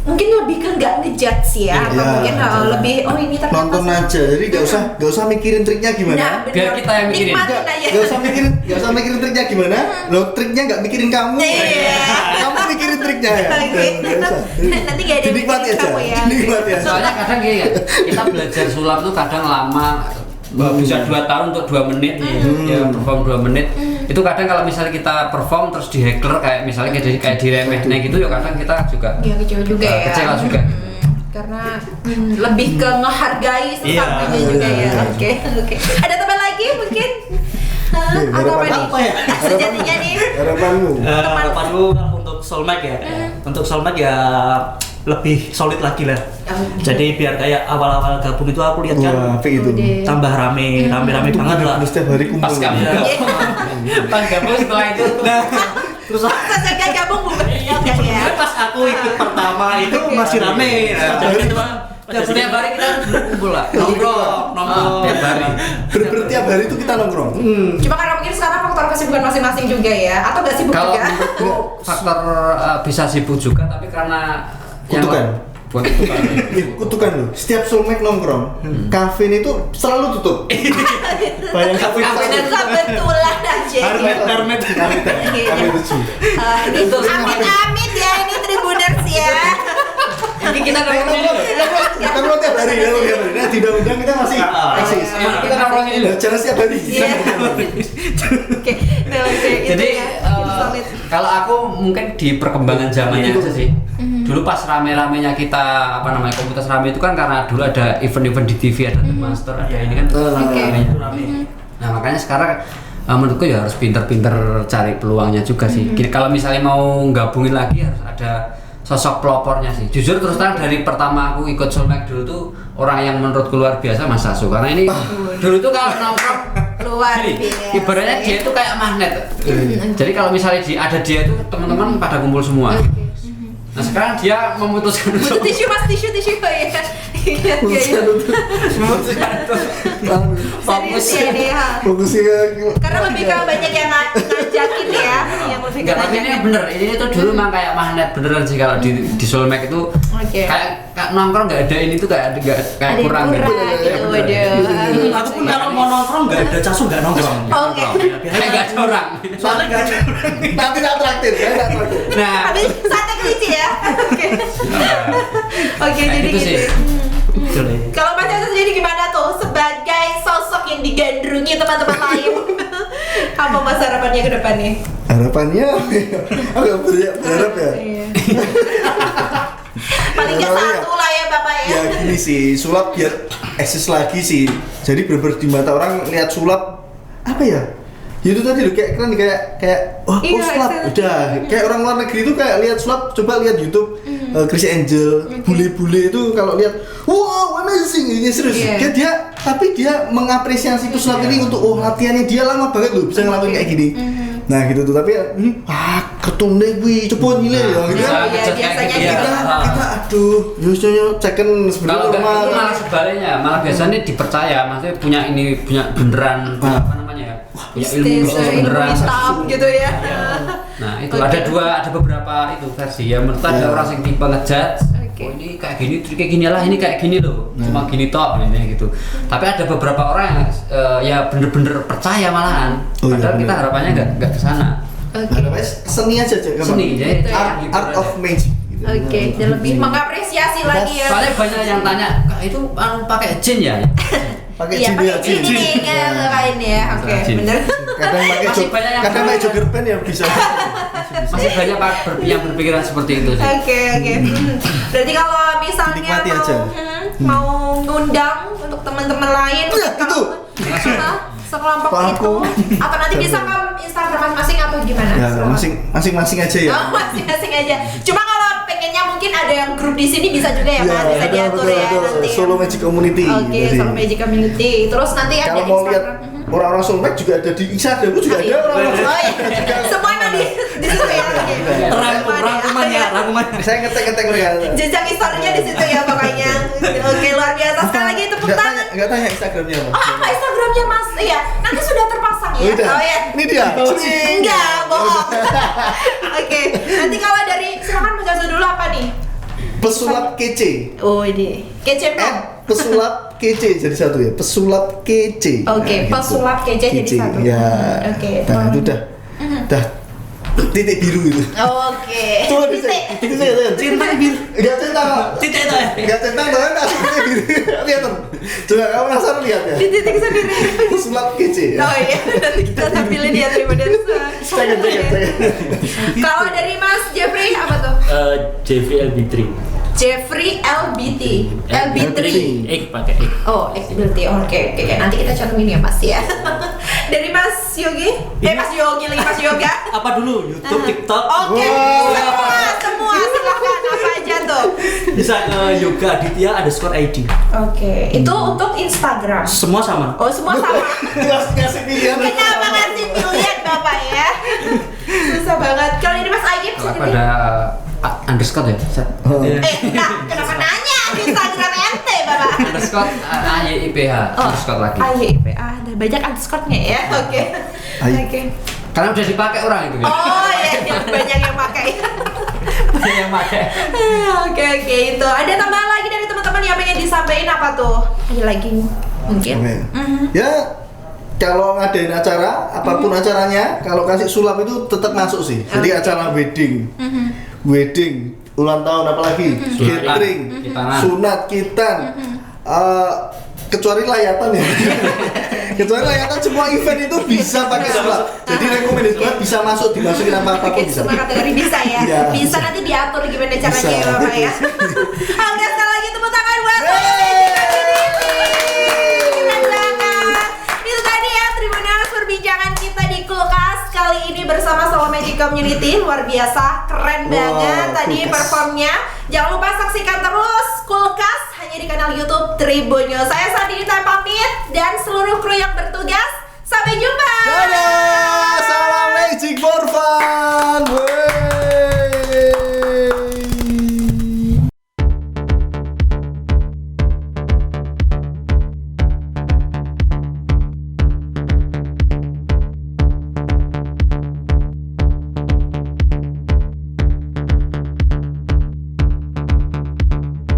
mungkin lebih ke nggak ngejudge sih ya, atau Iya, mungkin lebih oh ini ternyata Nonton aja, jadi nggak usah mikirin triknya Nah, gimana. bener. Biar kita yang mikirin. Nikmatin aja. Gak usah mikirin triknya gimana. Lo triknya nggak mikirin kamu. Iya. Kamu mikirin triknya ya. Oke. Nggak usah. Nanti nggak ada yang Dinikmati mikirin aja. kamu ya. Dinikmati aja. Soalnya kadang gini ya, kita belajar sulap tuh kadang lama, bisa 2 tahun untuk 2 menit ya perform 2 menit. Itu kadang kalau misalnya kita perform terus di hacker kayak misalnya kayak diremehnya gitu ya kadang kita juga Iya, kecewa juga ya. kecewa juga. Karena lebih ke ngehargai sesatunya Iya, juga iya, ya. iya. Oke. Ada teman lagi mungkin? Atau apa nih? apa ya? Sejatinya nih. Harapanmu. Harapanku kan untuk Soulmate ya. Untuk Soulmate ya lebih solid lagi lah. Jadi biar kayak awal-awal gabung itu aku lihat kan Wah, apa itu? Udah. tambah rame banget lah. Setiap hari kumpul. Pas kamu Iya. pas kamu setelah itu Terus Pas gak gabung bukan ya. pas aku ikut pertama itu masih rame. Nah, jadi jadi setiap hari kita kumpul lah nongkrong tiap hari. Tiap hari itu kita nongkrong. Cuma karena mungkin sekarang faktor kesibukan masing-masing juga ya, atau gak sibuk Kalau juga? menurutku faktor bisa sibuk juga, tapi karena Kutukan. bukan kutukan. Kutukan loh. Setiap soulmate nongkrong, kafe itu selalu tutup. Bayangkan Kafenya Kebetulan aja. Hermet. Kafe 7. Amit-amit ya ini Tribuners ya. Jadi kita nongkrong ini loh. Kalau tiap hari, nah di undang kita masih eksis. Kita nongkrong ini loh. Jangan setiap hari. Iya. Oke. Nah, oke, itu Jadi ya. Solid. kalau aku mungkin di perkembangan zamannya aja sih. Dulu pas rame-ramenya kita komunitas rame itu kan karena dulu ada event-event di TV, ada The Master, ada ini kan Oke. ramenya. Nah makanya sekarang menurutku ya harus pinter-pinter cari peluangnya juga sih. Kalau misalnya mau gabungin lagi harus ada sosok pelopornya sih. Jujur terus terang dari pertama aku ikut Soulmate dulu tuh orang yang menurutku luar biasa Mas Sasu, karena ini dulu tuh kalau nongkrong Luar gini, biasa. ibaratnya dia tuh kayak magnet. Jadi kalau misalnya ada dia tuh teman-teman pada kumpul semua. Nah sekarang dia memutuskan Butuh untuk tisu mas, tisu oh ya. Iya. memutuskan untuk fokus. Serius ya nih ha. Fokusnya Karena lebih ke banyak yang ngajakin ya, yang lebih ke Enggak, tapi ini bener. Ini tuh dulu memang kayak magnet beneran sih kalau di Soulmate itu Oke. kayak nongkrong nggak ada ini tuh kayak Ada kurang yang gitu. kurang Iya, gitu, bener. waduh. aku pun kalau mau nongkrong nggak ada casu nggak nongkrong. Oke. Kayak nggak ada orang. Soalnya nggak ada. nanti tak traktir, saya tak traktir. Nah, Habis sate kelinci ya. Oke. Oke, kayak jadi gitu sih. gitu. Kalau Mas Yasa sendiri gimana tuh sebagai sosok yang digandrungi teman-teman lain? Apa Mas harapannya ke depannya? Harapannya, agak berharap ya. Iya. Paling nggak satu lah ya Bapak ya. Ya gini sih, sulap biar eksis lagi sih. Jadi bener-bener di mata orang lihat sulap apa ya? Ya itu tadi loh kayak keren kayak wah Iya, sulap excellent. udah kayak orang luar negeri itu kayak lihat sulap, coba lihat YouTube Chris Angel, bule-bule itu kalau lihat wow amazing ini serius. Iya. Tapi dia mengapresiasi itu sulap ini untuk latihannya dia lama banget loh bisa ngelakuin kayak gini. Nah gitu tuh, tapi ketune kuwi coba nyile ya gitu. Iya, biasanya Iya. gitu. Kita aduh, biasanya ceken sebenarnya Kalau enggak normal. itu malah sebaliknya, malah biasanya dipercaya, maksudnya punya beneran, punya apa namanya ya, punya ilmu mistis beneran. hitam gitu ya. Nah itu Oke. ada beberapa itu versi ya, menurut ada Iya. orang yang tipe ngejudge, Oke. oh ini kayak gini, kayak gini lah, ini kayak gini loh, cuma gini tok, ini gitu. Tapi ada beberapa orang yang ya bener-bener percaya malahan, Oh, iya, padahal kita bener. harapannya nggak ke sana. Oke. Nah, namanya seni aja Cek. Seni, jadi Gitu ya. Art of magic. Gitu. Oke, dan lebih mengapresiasi lagi ya. Soalnya banyak yang tanya, Kak itu pakai jin ya? Pakai Iya, jin pakai ya, jin nih kain ya. Oke, Jin. bener. Kadang pakai Masih banyak yang kadang pakai jogger band ya bisa. Masih banyak yang berpikiran seperti itu sih. Oke. Berarti kalau misalnya Dinikmati mau aja. mau ngundang untuk teman-teman lain, Iya, itu. sekelompok Kalau itu, aku- apa nanti bisa ke Instagram masing-masing atau gimana? Ya masing-masing aja ya. Oh, masing-masing aja. Cuma kalau pengennya mungkin ada yang grup di sini bisa juga ya, Mas. Bisa ada, diatur betul, ya betul. nanti. Solo Magic Community. Oke, Jadi, Solo Magic Community. Terus nanti ada kalau mau lihat Instagram. orang-orang Solo Magic juga ada di Instagram juga ada orang-orang. Oh iya, semua emang di situ ya. Oke. Rangkumannya. Saya ngetek mereka. Jejak historinya di situ ya pokoknya. Oke, luar biasa. Sekali lagi tepuk tangan. Enggak tanya Instagramnya. Oh, apa Instagramnya Mas? Iya, nanti sudah terpasang ya. Udah. Oh ya. Ini dia. Enggak, bohong. Oke, nanti kalau dari silakan Mas Jaso dulu apa nih? Pesulap kece. Oh ini, kece dong. Pesulap kece jadi satu ya. Pesulap kece. Oke, Nah, gitu. pesulap kece jadi satu. Ya. Oke. Nah, itu dah titik biru itu. Oke. Coba Titik. titik. Cinta biru. Enggak cinta. Titik itu ya. Enggak centang banget langsung titik biru. Lihat tuh. Coba kamu penasaran lihat ya. Di titik sendiri. Pesulap kece ya. Oh iya, nanti kita tampilin ya terima kasih. Jangan. Kalau dari Mas Jeffrey apa tuh? JVLB3. Jeffrey LBT. LB3. Pakai X. Oh, LBT. Oke. Nanti kita cantumin ya Mas ya. Dari Mas Yogi? Mas Yogi lagi Mas Yoga. Apa dulu? YouTube, TikTok. Oke, Wow. semua silakan apa aja tuh. Bisa ke Yoga Aditya _ID. Oke, itu untuk Instagram. Semua sama. Oh, semua sama. Kasih pilihan. Kenapa ngasih pilihan Bapak ya? Susah banget. Kalau ini Mas Ayib Kalau sendiri. pada underscore ya, Set. Kenapa nanya di Instagram ente, Bapak? Underscore AYIPH underscore lagi. AYIP, ada banyak underscore-nya ya. Oke. Ayo. Oke. Karena udah dipakai orang itu ya. Oh iya, banyak yang pakai. Banyak yang pakai. Oke, itu. Ada tambahan lagi dari teman-teman yang pengen disampaikan apa tuh? Ada lagi mungkin? Oke. Ya kalau ngadain acara, apapun acaranya, kalau kasih sulap itu tetap masuk sih. Jadi acara wedding, ulang tahun apalagi, catering, Kitanan. sunat, kitan, kecuali layatan ya. Kecuali layatan semua event itu bisa pakai sulap. Jadi rekomendasi banget bisa masuk, dimasukin apa-apa Oke, pun bisa. semua kategori bisa ya. Iya, Bisa bisa. nanti diatur gimana caranya Bisa. ya Bapak ya. Oke, sekali lagi tepuk tangan buat Keren banget. Itu tadi ya Tribuners perbincangan kita di Kulkas kali ini bersama Solo Magic Community. Luar biasa, keren Wow, banget tadi Kulkas. performnya. Jangan lupa saksikan terus Kulkas hanya di kanal YouTube Tribun News. Saya Sandinita pamit dan seluruh kru yang bertugas. Sampai jumpa. Dadah.